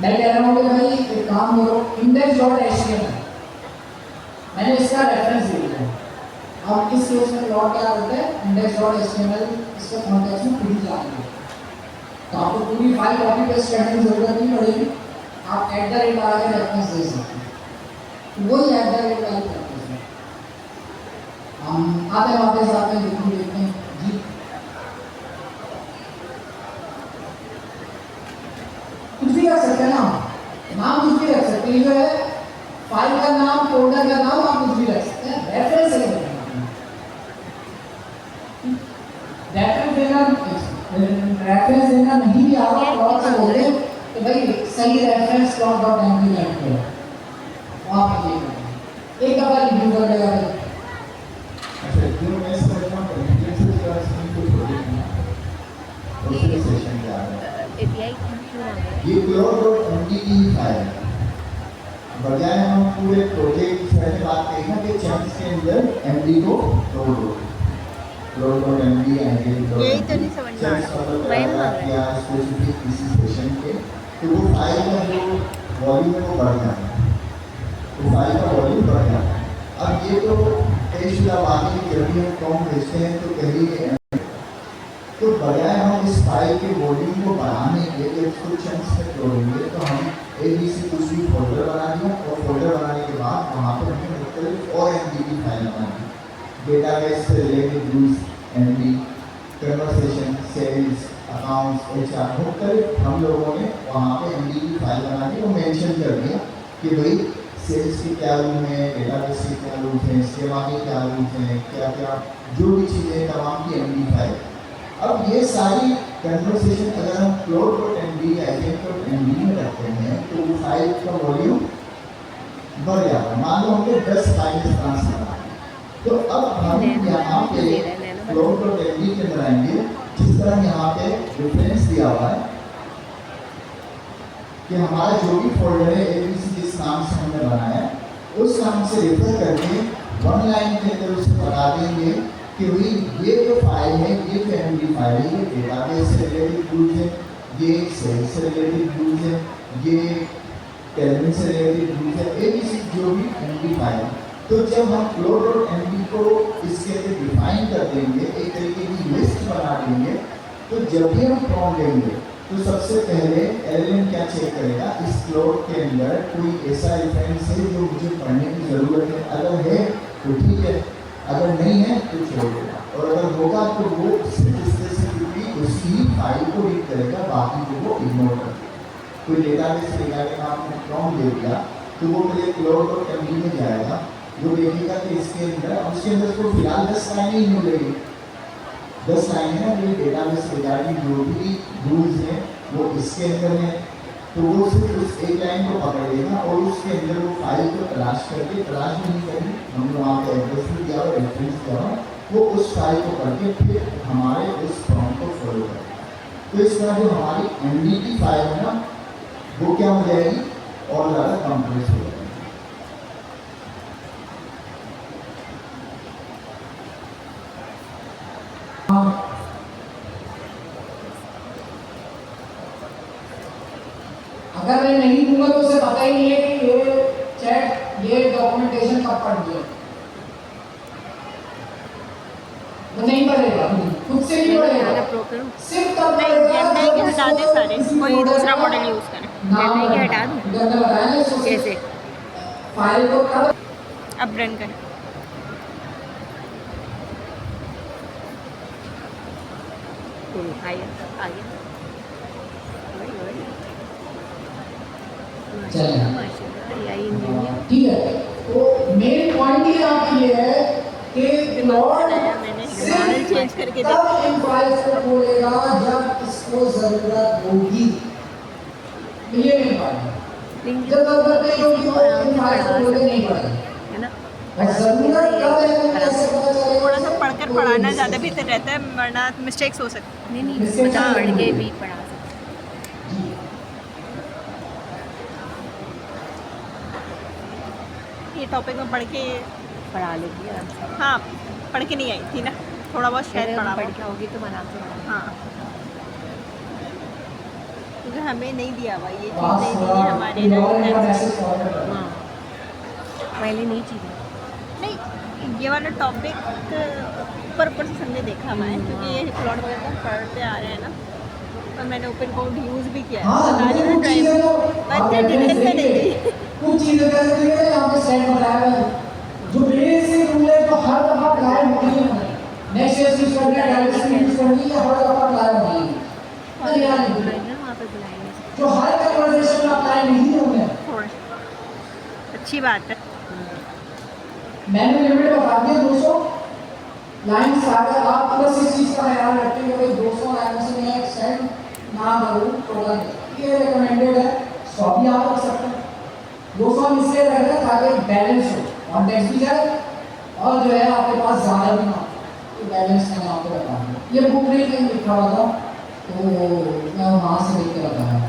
मैं कह रहा हूँ कि भाई एक काम करो, index.html मैंने इसका रेफरेंस दे दिया। अब इस केस में लॉग क्या करते हैं, index.html इसके कॉन्टेक्स्ट में पूरी जाएंगे, तो आपको पूरी फाइल कॉपी पेस्ट करने की जरूरत नहीं पड़ेगी। आप एट द रेट लगा के रेफरेंस दे सकते हैं, वही एट द रेट वाली रेफरेंस है। हम आते वापस आते हैं, देखते हैं जी। कुछ भी रख सकते हैं नाम कुछ भी रख सकते हैं, जो है फाइल का नाम, फोल्डर का नाम आप कुछ भी रख सकते हैं, रेफरेंस से रेफरेंस देना नहीं भी आ रहा, प्लॉट से बोलते हैं कि भाई सही रेफरेंस plot.mp में ऐड करो, आप ये करें एक दफा रिव्यू कर लेगा। अच्छा, जो मैं समझ रहा हूँ कम्युनिकेशन से क्या इसमें कुछ हो रही है दूसरे सेशन के आ रहा है। API क्यों आ गया? ये cloud.md की फाइल है। बजाय हम पूरे प्रोजेक्ट से बात करें ना कि चंक्स के अंदर md को लोड हो, cloud.md यही तो नहीं समझ में आ रहा। वही ना। या स्पेसिफिक किसी सेशन के, तो वो फाइल का जो वॉल्यूम है वो बढ़ जाता है, वो फाइल का वॉल्यूम बढ़ जाता है। अब ये तो शुदा बात है कि जब भी हम फॉर्म भेजते हैं तो कहिए, तो बजाय हम इस फाइल के वॉल्यूम को बढ़ाने के लिए इसको चंक्स में तोड़ेंगे, तो हम ABC कुछ भी फोल्डर बना दिया, और फोल्डर बनाने के बाद वहाँ पर हमें मुख्तलिफ और MD फाइल बना दी, डेटाबेस से related use MD, conversation, sales, accounts, HR, मुख्तलिफ हम लोगों ने वहाँ पे MD की फाइल बना दी और मेंशन कर दिया कि भाई सेल्स के क्या रूल हैं, डेटाबेस के क्या रूल हैं, सेवा के क्या रूल हैं, क्या क्या जो भी चीज़ें तमाम की MD फाइल। अब ये सारी कन्वर्सेशन अगर हम cloud.md या agent.md में रखते हैं तो वो फाइल का वॉल्यूम बढ़ जाता है। मान लो हमने 10 फाइल ट्रांसफर करना है, तो अब हम यहाँ पे cloud.md के अंदर आएंगे, जिस तरह यहाँ पे रेफरेंस दिया हुआ है कि हमारा जो भी फोल्डर है ABC जिस नाम से हमने बनाया है, उस नाम से रेफर करके वन लाइन के अंदर उसको बता देंगे कि भाई ये जो फाइल है, ये जो MD फाइल है, ये डेटाबेस से रिलेटेड यूज है, ये सेल्स से रिलेटेड यूज है, ये टेलमेंट से रिलेटेड यूज है, ABC जो भी MD फाइल है। तो जब हम cloud.md को इसके अंदर डिफाइन कर देंगे, एक तरीके की लिस्ट बना देंगे, तो जब भी हम फॉर्म लेंगे तो सबसे पहले LLM क्या चेक करेगा, इस क्लोड के अंदर कोई ऐसा रेफरेंस है जो मुझे पढ़ने की ज़रूरत है, अगर है तो ठीक है, अगर नहीं है तो छोड़ देगा, और अगर होगा तो वो सिर्फ स्पेसिफिकली उसी फाइल को रीड करेगा, बाकी को वो इग्नोर कर देगा। कोई डेटाबेस रिगार्डिंग आपने फॉर्म ले दिया तो वो पहले cloud.md में जाएगा, वो देखेगा कि इसके अंदर, उसके अंदर तो फिलहाल 10 लाइनें ही मिलेगी, 10 लाइनें हैं, जो डेटाबेस रिगार्डिंग जो भी रूल्स हैं वो इसके अंदर है, तो वो सिर्फ उस एक लाइन को पकड़ लेगा और उसके अंदर वो फाइल को तलाश करके, तलाश नहीं करेगी, हमने वहाँ पे एड्रेस भी दिया और रेफरेंस दिया हुआ, वो उस फाइल को पढ़ के फिर हमारे उस फॉर्म को फॉलो करेगा। तो इस तरह जो हमारी MD की फाइल है ना, वो क्या हो जाएगी, और ज़्यादा कंप्रेस हो जाएगी। अगर मैं नहीं दूंगा तो उसे पता ही नहीं है कि ये चैट, ये डॉक्यूमेंटेशन कब पढ़ दिया, वो नहीं पढ़ेगा, खुद से नहीं पढ़ेगा, सिर्फ तब पढ़ेगा जेमिनी के हटा दे सारे, कोई दूसरा मॉडल यूज़ करें। जेमिनी के हटा दूं? मैंने बताया ना इसको, कैसे? फाइल को कब अब रन करें। आ गया। चलेगा। माशाल्लाह, AI इंजीनियर। ठीक है, तो मेन पॉइंट ये आपकी ये है कि क्लाउड मैंने सिर्फ चेंज करके तब देखते इन फाइल्स को खोलेगा जब इसको जरूरत होगी, ये नहीं पाएगा। लिंक जब जरूरत नहीं होगी किसी को तो आराम इन से फाइल्स को पढ़ा खोलने नहीं सकते पड़ेगा। हैं, है ना। और जरूरत कब है तो कैसे पता चलेगा? थोड़ा सा पढ़कर पढ़ाना ज़्यादा बेहतर रहता है, वरना मिस्टेक्स हो सकती नहीं नहीं, इसके मतलब साथ पढ़ के नहीं। भी पढ़ा सकते जी। है। ये टॉपिक में पढ़ के, पढ़ा लेगी आराम से। हाँ, पढ़ के नहीं आई थी ना, थोड़ा बहुत शायद अगर पढ़ा पढ़ हो। के आओगी तो आराम से पढ़ा। हाँ, क्योंकि हमें नहीं दिया हुआ, ये चीज़ पास नहीं दी हुआ, है हमारे फिर और इनका ना। मैसेज फॉरवर्ड कर हाँ, पहले नहीं चाहिए। नहीं, ये वाला टॉपिक ऊपर ऊपर से हमने देखा हुआ है, क्योंकि ये प्लॉट वगैरह तो हम पढ़ते आ रहे हैं ना, और मैंने ओपन कोड यूज़ भी किया है। हाँ, बता रही हूँ कुछ ड्राइव, चीजें तो बच्चे आप डिटेल में नहीं देखिए, दी। कुछ चीजें कैसे देखिए ना, यहाँ पे सेट बताया हुआ है, जो बेसिक रूल है जो हर दफा अप्लाई होती है, नेक्स्ट ईयर यूज करनी है, डायरेक्ट यूज करनी है, हर दफा अप्लाई होती है। नहीं यार नहीं, बुलाएंगे ना, वहाँ पे बुलाएंगे। जो हर कन्वर्सेशन में अप्लाई नहीं होंगे, थोड़े अच्छी बात है। मैंने लिमिट बता दिया 200 लाइन सारे, आप बस इस चीज का ख्याल रखें कि भाई 200 लाइन से मैं एक्सटेंड ना करूँ, टोटल ये रिकमेंडेड है, 100 भी आप रख सकते हैं। 200 हम इसलिए रख रहे हैं ताकि बैलेंस हो, कॉन्टेक्स्ट भी जाए और जो है आपके पास ज़्यादा भी ना हो, तो बैलेंस मैंने आपको बता दिया। ये बुक नहीं कहीं लिखा हुआ था, तो मैं वहाँ से देख के बताया।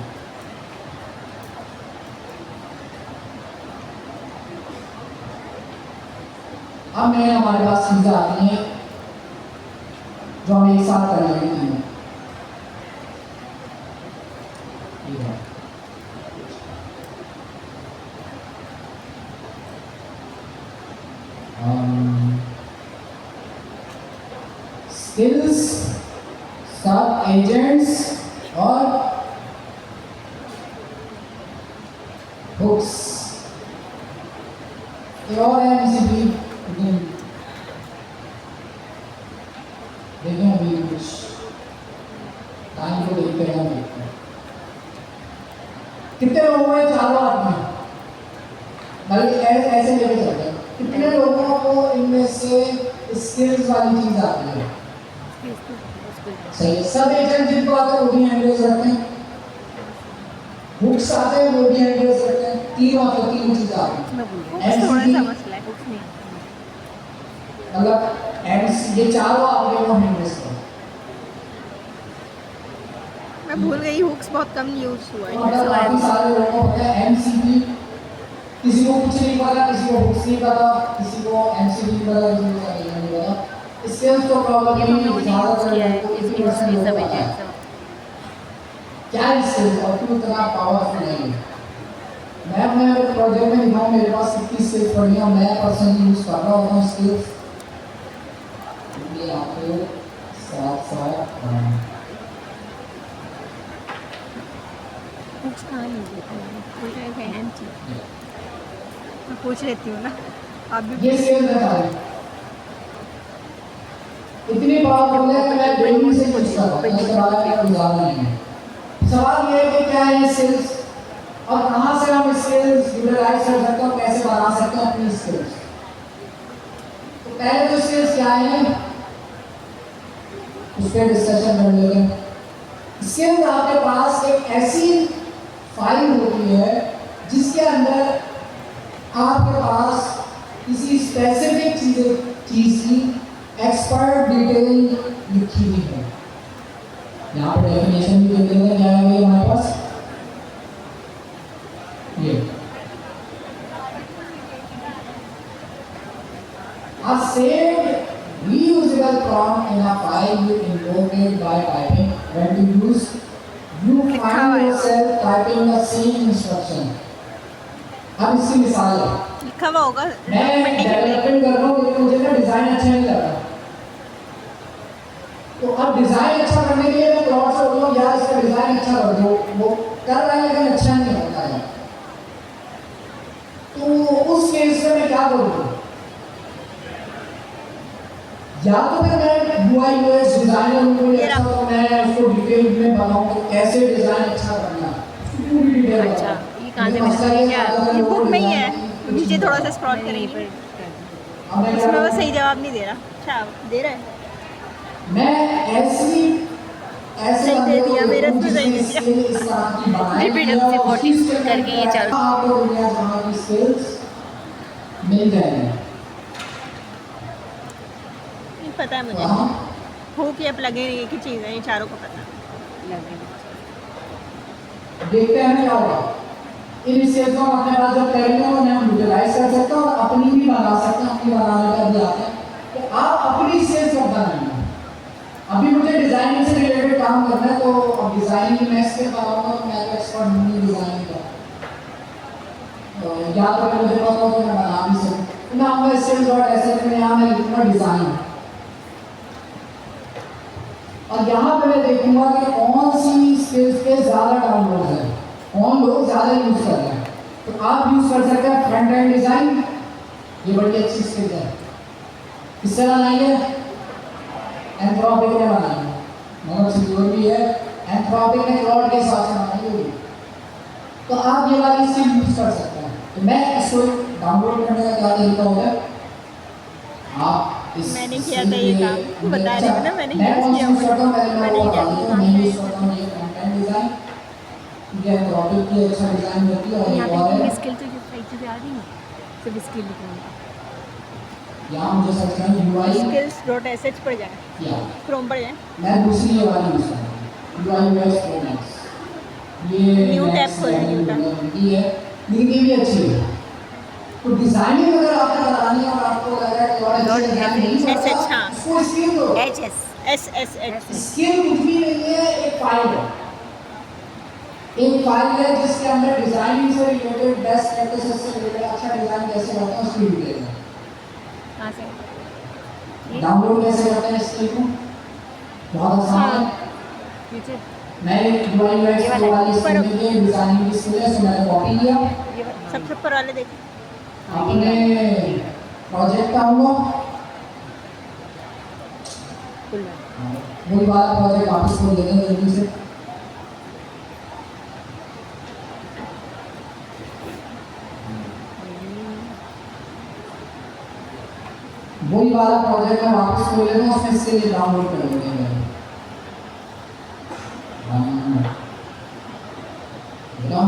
अब मैं हमारे पास चीज़ें आती हैं जो हम एक साथ कर लेंगे। स्किल्स, सब एजेंट्स और बुक्स, ये और है MCP। देखें अभी कुछ टाइम को देखते हैं, देखते हैं कितने लोगों में चारों आदमी बल्कि ऐसे लेके चलते हैं, कितने लोगों को इनमें से स्किल्स वाली चीज आती है। सही है, सब एजेंट जिनको आते हैं वो भी हैंडल्स रखते हैं, बुक्स आते हैं वो भी हैंडल्स रखते हैं, तीन आते हैं, तीन चीजें आती हैं। मैं बोल थोड़ा सा MCP मसला है। बुक्स नहीं मतलब ये चारों आपके वो हैंडल्स हैं। मैं भूल गई, हुक्स बहुत कम यूज़ हुआ है। मतलब काफी सारे लोगों को पता है MCP, किसी को कुछ नहीं पता, किसी को बुक्स नहीं पता, किसी को MCP नहीं पता, किसी को नहीं पता। स्किल्स तो प्रॉब्लम नहीं है, ज़्यादातर लोगों को 80% लोगों को पता है क्या स्किल्स और क्यों इतना पावरफुल है। मैं अपने प्रोजेक्ट में दिखाऊँ, मेरे पास कितनी स्किल्स पड़ी हैं, मैं पर्सनली यूज़ कर रहा हूँ स्किल्स, ये आपको साथ साथ बुक्स कहाँ यूज होती है? मैं पूछ लेती हूँ ना, आप भी ये स्किल्स है सारी, इतनी पावरफुल है कि मैं डेली से यूज़ कर रहा हूँ, इसके बारे में कोई ज़्यादा नहीं है। सवाल ये है कि क्या है स्किल्स और कहाँ से हम स्किल्स यूटिलाइज कर सकते हैं, कैसे बना सकते हैं अपनी स्किल्स। तो पहले तो स्किल्स क्या है उस पर डिस्कशन कर लेते हैं। स्किल्स आपके पास एक ऐसी फाइल होती है जिसके अंदर आपके पास किसी स्पेसिफिक चीज की एक्सपर्ट डिटेल लिखी हुई है। यहाँ पर डेफिनेशन भी दे देते हैं, क्या है ये हमारे पास, ये a saved reusable prompt in a file you invoked by typing when you use you find yourself typing the same instruction। अब इसकी मिसाल है, लिखा हुआ होगा मैं डेवलपमेंट कर रहा हूँ लेकिन मुझे ना डिजाइन अच्छा नहीं लग रहा, तो अब डिजाइन अच्छा करने के लिए मैं क्लाउड से बोलूँ यार इसका डिजाइन अच्छा कर दो, वो कर रहा है लेकिन अच्छा नहीं होता है, तो उस केस में मैं क्या करूँ, या तो फिर मैं UI UX डिजाइनर हूँ कोई अच्छा, तो मैं उसको डिटेल में बताऊँ कि कैसे डिजाइन अच्छा करना है, पूरी डिटेल अच्छा, बताऊँ। ये कहाँ से मसला मिला? ये क्या? आता है ये वो बुक में ही है, डिजाइन- नीचे थोड़ा सा स्क्रॉल करेंगे, अब मैं क्या उसमें वो करूँ? सही जवाब नहीं दे रहा। अच्छा दे रहा है, मैं ऐसे नहीं दे दिया, मेरे से जिसने नहीं दे दिया। skill इस तरह की बनाई Repeat है, up से और 40 उसी skill करके ये में चालू। आपको दुनिया जहाँ की skills मिल जाएंगी। नहीं पता है मुझे, हाँ, हुक या प्लगइन एक ही चीज़ है, ये चारों को पता है। लगे देखते हैं क्या होगा। इन स्किल्स को हम अपने पास जब करेंगे तो हम यूटिलाइज कर सकते हैं और अपनी भी बना सकते हैं। अपनी बनाने का भी आता है कि आप अपनी स्किल्स को बनाएंगे। अभी मुझे डिजाइनिंग से रिलेटेड काम करना है, तो अब डिजाइनिंग में स्किल बनाऊंगा तो मैं तो एक्सपर्ट नहीं डिजाइनिंग का। तो या तो मुझे पता हो तो मैं बना भी सकूं। मैं आपका स्किल्स और एसेट में यहाँ मैं लिखूंगा डिजाइन, और यहाँ पे मैं देखूंगा कि कौन सी स्किल्स पे ज़्यादा डाउनलोड है, कौन लोग ज़्यादा यूज़ कर रहे हैं। तो आप यूज़ कर सकते हैं फ्रंट एंड डिज़ाइन, ये बड़ी अच्छी स्किल है। किससे बनाएंगे? एंथ्रोपिक ने बनाई, मतलब सिक्योर भी है। एंथ्रोपिक ने क्लाउड के हिसाब से बनाई होगी, तो आप ये वाली स्किल यूज़ कर सकते हैं। तो मैं इसको डाउनलोड करने का क्या तरीका होगा, आप मैंने किया था ये काम, बता रही हूँ ना, मैंने मैं यूज़ कौन किया सी यूज़ करता हूँ, पहले मैं मैंने वो ये बता कैसे देता हूँ। काम मैं किया यूज़ करता हूँ ये फ्रंट एंड डिज़ाइन, ठीक है, एंथ्रोपिक की अच्छा डिज़ाइन होती है। और यहाँ एक पे और है, लेकिन स्किल तो जो साइड से आ रही है सिर्फ स्किल लिखूंगा। यहाँ मुझे सर्च करना UI skills.sh पर जाए, या क्रोम पर जाए, मैं दूसरी ये वाली यूज़ करता हूँ, UI UX Pro Max। ये न्यू टैब Max खोलें, न्यू टैब। की है, लेकिन ये भी अच्छी है। तो डिज़ाइनिंग अगर आपको करानी है और आपको लग रहा है कि और अच्छी डिज़ाइन नहीं करता, SH, हाँ। उसको स्किल दो। HS SSH स्किल कुछ भी नहीं है, एक फाइल है। एक फाइल है जिसके अंदर डिजाइनिंग से रिलेटेड, बेस्ट प्रैक्टिसेस से रिलेटेड, अच्छा डिजाइन कैसे करते हैं उसकी डिटेल है। कहाँ से ये डाउनलोड कैसे करते हैं स्किल को, बहुत आसान है। नीचे मैं UI UX ये वाला वाली स्किल में ये डिजाइनिंग की स्किल है, सो मैंने कॉपी किया। ये वाला सबसे ऊपर वाले देखो, अपने प्रोजेक्ट का आऊँगा, खुल रहा है। वही वाला प्रोजेक्ट वापस खोल देते हैं जल्दी से। वही वाला प्रोजेक्ट मैं वापस खोल लेता हूँ, उसमें इसके लिए डाउनलोड कर लेते हैं। देखा?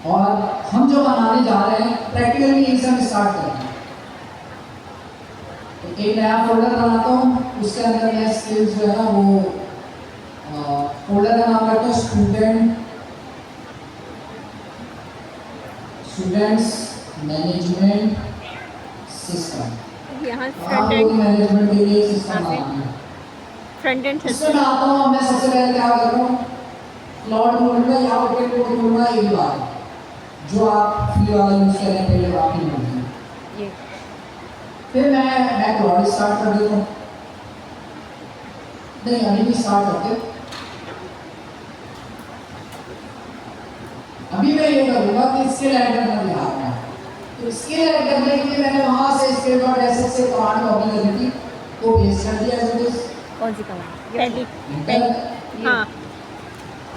और हम जो बनाने जा रहे हैं प्रैक्टिकली एक से स्टार्ट करते हैं। तो एक नया फोल्डर बनाता हूँ, उसके अंदर मैं स्किल्स जो है ना वो फोल्डर का नाम रखता हूँ स्टूडेंट्स मैनेजमेंट सिस्टम। यहाँ आप फ्रंट लोग एंड मैनेजमेंट के लिए सिस्टम हाँ, बनाते हैं। फ्रंट एंड इसमें मैं आता हूँ, मैं सबसे पहले क्या करता हूँ, क्लाउड ढूंढूंगा या ओपन कोड ढूंढूंगा एक बार, जो आप फ्री वाला यूज करें पहले आप ही ढूंढें। ये फिर मैं क्लाउड स्टार्ट कर देता हूँ। नहीं, अभी भी स्टार्ट करते। अभी मैं ये करूँगा कि स्किल ऐड करना बिहार में, तो स्किल ऐड करने के लिए मैंने वहाँ से skill.sh से कमांड कॉपी करनी थी, तो पेस्ट कर दिया एज इट इज। कौन सी कमांड पहली इंटर, हाँ,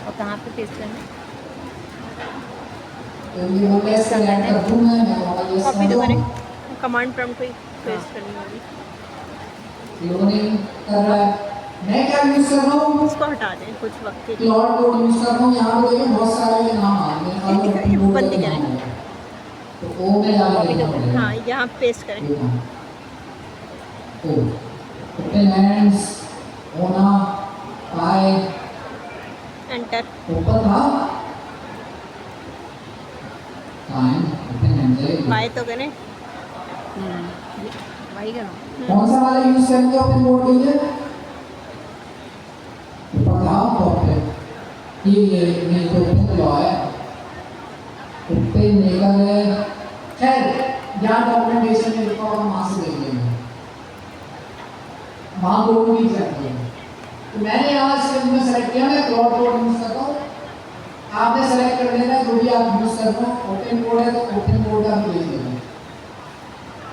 और कहाँ पे पेस्ट करना है? तो ये मैं पेस्ट कर दूँ, मैं वहाँ ये कॉपी तो कर करें, दूँ। कमांड प्रॉम्प्ट पे पेस्ट करनी होगी। लोडिंग कर रहा है। मैं क्या यूज कर रहा हूँ, उसको हटा दें कुछ वक्त के लिए, क्लाउड कोड यूज कर रहा हूँ। यहाँ पे देखिए बहुत सारे ये नाम आ रहे हैं, ठीक है, ये बोर्ड बंद के करें। नाम है। तो ओ में जाके कॉपी तो देखना पड़ेगा। हाँ यहाँ पेस्ट करें। ये नाम। ओ ओपन हैंड्स ओना पाई एंटर, ऊपर था टाइम ओपन हैंड्स बाय तो करें, ये वही करो। कौन सा वाला यूज करेंगे ओपन बोर्ड के लिए, ऊपर था टॉप ये नहीं तो ओपन लॉ है, ओपन लेकर है। खैर यहाँ डॉक्यूमेंटेशन में लिखा होगा, वहाँ से देख लेंगे, वहाँ कोड भी चाहिए। तो मैंने यहाँ स्क्रीन में सेलेक्ट किया, मैं क्लाउड कोड यूज करता हूँ। आपने सेलेक्ट कर लेना जो भी आप यूज कर रहे हो। ओपन कोड है तो ओपन कोड का भी देख लेना।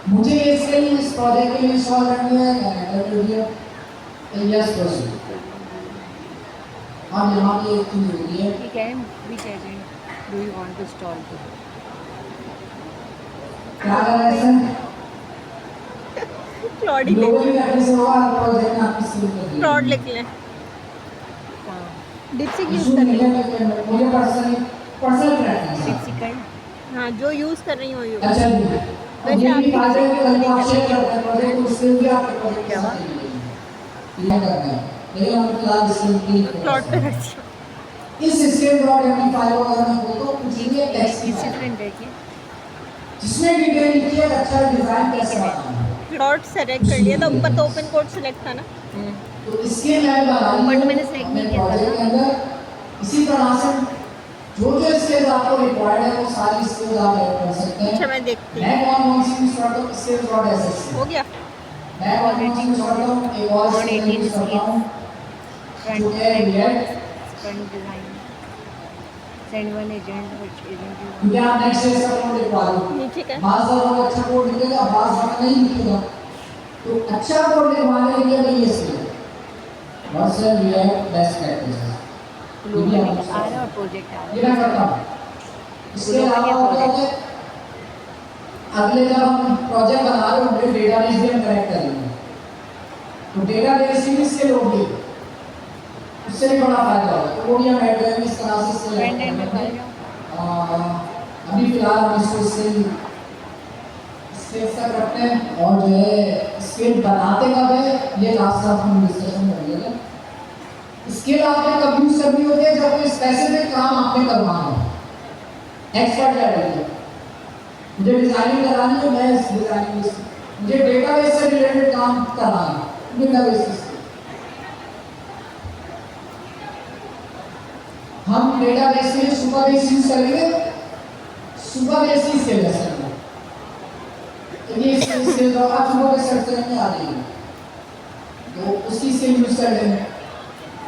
मुझे ये स्किल इस प्रोजेक्ट के लिए इंस्टॉल करनी है, एंटर कर दिया, यस प्रोसीड। अब यहाँ पे एक चीज होती है, ठीक है, which agent do you want to install to? क्या करना है इसमें, क्लॉड ही ग्लोबली लिख करने से होगा प्रोजेक्ट में आपकी स्किल कर क्लॉड लिख लें हाँ डिप्सिक यूज़ इशू कर नहीं रही है लेकिन मुझे पर्सनल प्रेफरेंस है। डिप्सिकल हूँ हाँ जो यूज़ कर रही हूँ यूज़ अच्छा जी वैसे ये आप भी फायदा है कि डिप्सिक अगर आप यूज़ शेयर करते हैं प्रोजेक्ट तो उससे भी आपके प्रोजेक्ट के क्या साथ ही मिलेगी ये करना है लेकिन हम फिलहाल इसके की क्लॉड पे करती हूँ इस स्केल डॉट एमपी5 अगर मैं बोलूं तो कुछ भी एक टेक्स्ट की किस फाइल चीज़ में देखिए जिसमें डिटेल लिखी है अच्छा डिजाइन कैसे बनाना है क्लॉड सेलेक्ट कर लिया था ऊपर तो ओपन कोड सेलेक्ट था ना तो इसके मैं बना रही बट हूं मैंने select नहीं अपने किया था प्रोजेक्ट के ना। अंदर इसी तरह से जो स्किल्स आपको रिक्वायर्ड है वो सारी स्किल्स आप ऐड कर सकते अच्छा हैं मैं देखती मैं हूँ कौन सी यूज करता हूं स्किल्स डॉट एसएस हो गया मैं कौन सी यूज करता हूं एक और Node स्किल 18 यूज करता हूं फ्रंट जो है front react front design send one agent which agent you क्योंकि want आप नेक्स्ट फेज का कोड लिखवा लो नीचे का बास अगर अच्छा कोड लिखेगा बास अगर नहीं लिखेगा तो अच्छा कोड लिखवाने के लिए भी ये skill what's react best practices globally आ रहा है और प्रोजेक्ट आ ये रहा मैं है करता हूँ इसके Global अलावा या होता है अगले जब हम प्रोजेक्ट बना रहे होंगे डेटाबेस भी हम कनेक्ट करेंगे तो डेटाबेस की भी स्किल होगी उससे भी बड़ा फायदा होगा तो वो भी हम ऐड करेंगे इस तरह से स्किल ऐड फ्रंट एंड में करेंगे पाएगा अभी फिलहाल हम इसको स्किल स्किल तक रखते हैं और जो है स्किल बनाते कब है ये लास्ट में हम डिस्कशन करेंगे स्किल आपने कब यूज करनी होती है जब कोई स्पेसिफिक काम आपने करवाना हो एक्सपर्ट लेवल पे मुझे डिजाइनिंग करानी है मैं इस डिजाइनिंग मुझे डेटाबेस से रिलेटेड काम करना है डेटाबेस से हम डेटाबेस में सुपरबेस यूज करेंगे सुपरबेस की स्किल है सर तो ये स्किल तो आप सुपरबेस सर्च करेंगे आ जाएगी तो उसकी स्किल यूज कर लेंगे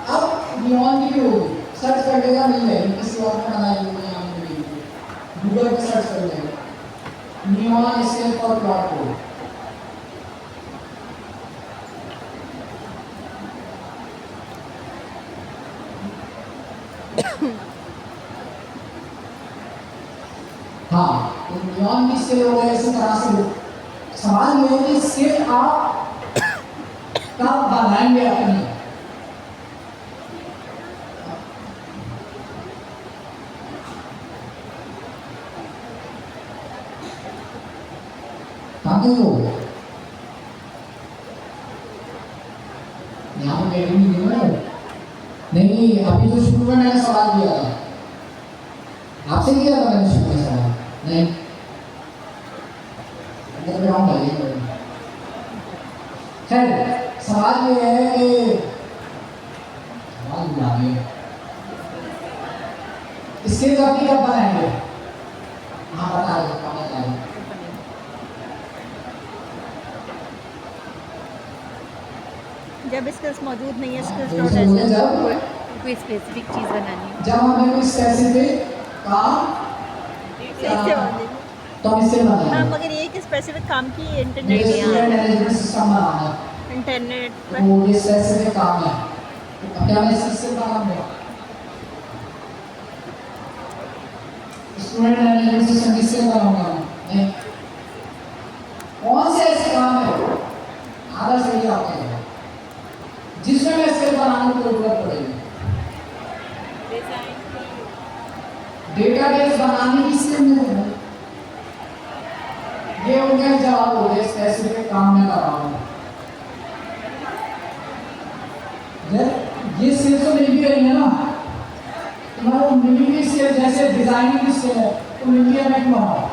अब बियॉन्ड की होगी सर्च कर लेगा मिल जाएगी किसी और ने बनाई होगी यहाँ मिलेगी गूगल पे सर्च कर लेगा neon skill for plot code हाँ तो नियॉन की स्किल हो गया इसी तरह से सवाल ये है कि स्किल आप कब बनाएंगे अपनी कहाँ गए हो यहाँ पे बैठे नहीं हो नहीं अभी तो शुरू में मैंने सवाल किया था आपसे किया था मैंने शुरू में सवाल नहीं अंडरग्राउंड है खैर सवाल ये है कि सवाल बुला गए इसके अपनी कब बनाएंगे हाँ बता रहे कब बताएंगे जब स्किल्स मौजूद नहीं है स्किल्स तो डॉट इसे बोले एसएस जब कोई स्पेसिफिक चीज़ बनानी है जब हमें कोई स्पेसिफिक काम इससे बंदी तो हम इससे हाँ बनाएंगे मगर ये कि स्पेसिफिक काम की मुझे इंटरनेट स्टूडेंट मैनेजमेंट सिस्टम बनाना है इंटरनेट तो पर वो ये स्पेसिफिक काम है अब क्या मैं सिस्टम का काम है स्टूडेंट मैनेजमेंट सिस्टम किससे बनाऊंगा नहीं कौन से ऐसे काम है आधा सही आपका है जिसमें मैं स्किल बनाने की जरूरत पड़ेगी डेटाबेस बनाने की स्किल नहीं है ये उनका जवाब हो गया स्पेसिफिक काम में कर रहा हूँ ये स्किल तो मिल भी रही है ना तुम्हारा मिली भी स्किल जैसे डिजाइनिंग की स्किल है तो मिल भी मैं क्यों बनाऊँ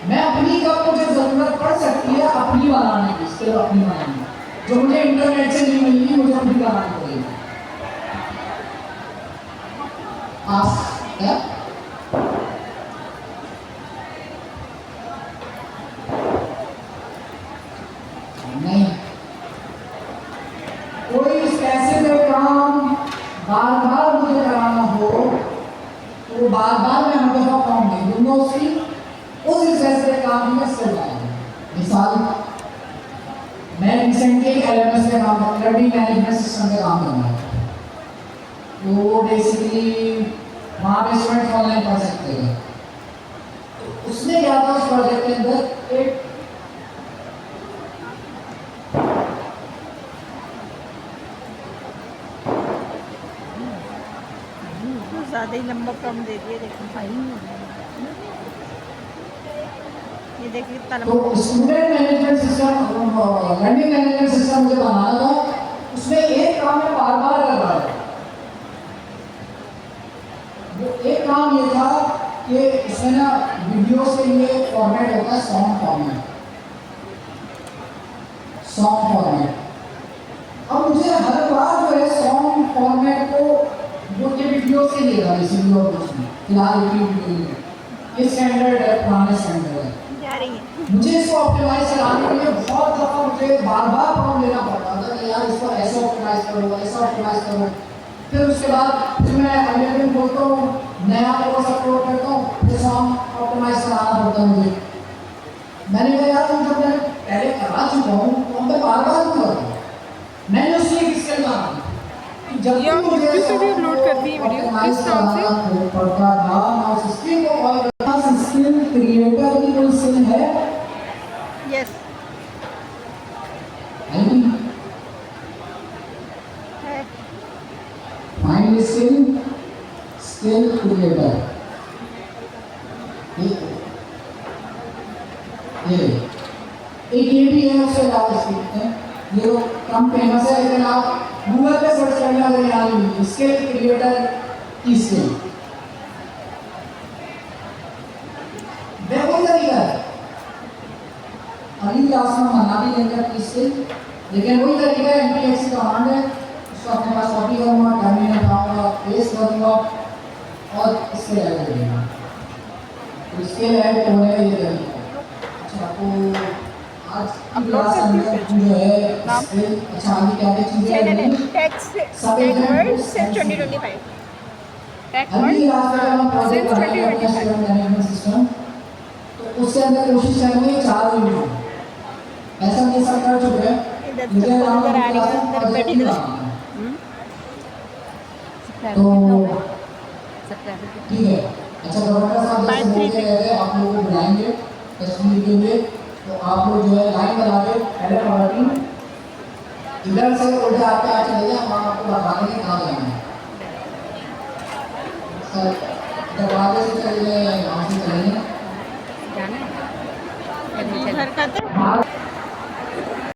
मैं अपनी कब मुझे जरूरत पड़ सकती है अपनी बनाने की स्किल अपनी बनाने की जो मुझे इंटरनेट से नहीं मिली मुझे अपनी बनानी पड़ेगी क्या नहीं कोई स्पेसिफिक काम बार बार मुझे कराना हो तो बार बार मैं हमेशा काम नहीं दूंगा उसकी उस स्पेसिफिक काम में से मिसाल मैं रिसेंटली एलएमएस में काम कर लर्निंग मैनेजमेंट सिस्टम में काम कर रहा हूँ तो बेसिकली वहाँ पे स्टूडेंट ऑनलाइन पढ़ सकते हैं तो उसने क्या था उस प्रोजेक्ट के अंदर एक ज़्यादा ही लंबा फॉर्म दे दिए, देखो ये देखिए कितना तो लंबा। Student management system, learning management system मुझे बनाना था, उसमें एक काम मैं बार बार कर रहा था। वो एक काम ये था कि इसमें ना वीडियो से ये फॉर्मेट होता है सॉन्ग फॉर्मेट, सॉन्ग फॉर्मेट। अब मुझे हर बार जो है सॉन्ग फॉर्मेट को वो ये वीडियो से लेगा इसी और कुछ नहीं, फिलहाल वीडियो में ये स्टैंडर्ड है, पुराने स्टैंडर्ड है। जा रही है। मुझे इसको ऑप्टिमाइज कराने के लिए बहुत दफ़ा मुझे बार बार प्रॉब्लम लेना पड़ता था कि यार इसको ऐसे ऑप्टिमाइज करो, ऐसा ऑप्टिमाइज करो। फिर उसके बाद फिर मैं अगले दिन बोलता हूँ नया कोर्स अपलोड करता हूँ, फिर सॉन्ग ऑप्टिमाइज कराना पड़ता है मुझे। मैंने कहा यार जब मैं पहले करा चुका हूँ तो मैं बार बार क्यों करूँ। मैंने उससे एक स्किल कहा कि जब ये आप मुझे YouTube पे भी अपलोड करती हैं वीडियो, किस नाम से? पड़ता था मैं उस स्किल को और स्किल क्रिएटर की कोई स्किल है यस नहीं, है। फाइंड स्किल, स्किल क्रिएटर, ये एक ये भी है, उससे अलावा सीखते हैं ये तो कम फेमस है, लेकिन आप गूगल पे सर्च करना अगर यहाँ स्किल क्रिएटर की स्किल, वही तरीका है। अगली क्लास में मना भी लेंगे अपनी स्किल, लेकिन वही तरीका है। एमपीएससी कमांड है, उसको अपने पास कॉपी करूँगा, टर्मिनल उठाऊँगा, पेस्ट करूँगा और इसके ऐड कर दूँगा। तो इसके ऐड होने का ये तरीका है। अच्छा तो आज की क्लास में जो है स्किल, अच्छा आगे क्या क्या चीज़ें चैनल है हैं टेक्स टेक वर्ड सिंस 2025। टेक अगली क्लास में हम वर्ड प्रोजेक्ट सिंस बनाएंगे अपना 2025। स्टूडेंट मैनेजमेंट सिस्टम, तो उसके अंदर कोशिश करेंगे 4 वीडियो ऐसा नहीं सब कर चुके हैं, इधर मुझे सबको नाम नजर आ रही है, क्लास में अंदर प्रोजेक्ट बैठी नहीं हुई। बनाना है। सब्सक्राइबर तो कितना हुआ? सब्सक्राइबर कितना? ठीक है। अच्छा गवर्नर साहब जैसे बोलते रहते हैं, आप लोगों को बुलाएंगे तस्वीर के लिए, तो आप लोग जो है लाइन बना के पहले पढ़ाती इधर से उल्टे आपके आगे चले जाए, वहाँ आपको बता देंगे कहाँ जाना है। सर दरवाजे से चले जाए, यहाँ से चलेंगे। जाना है? घर का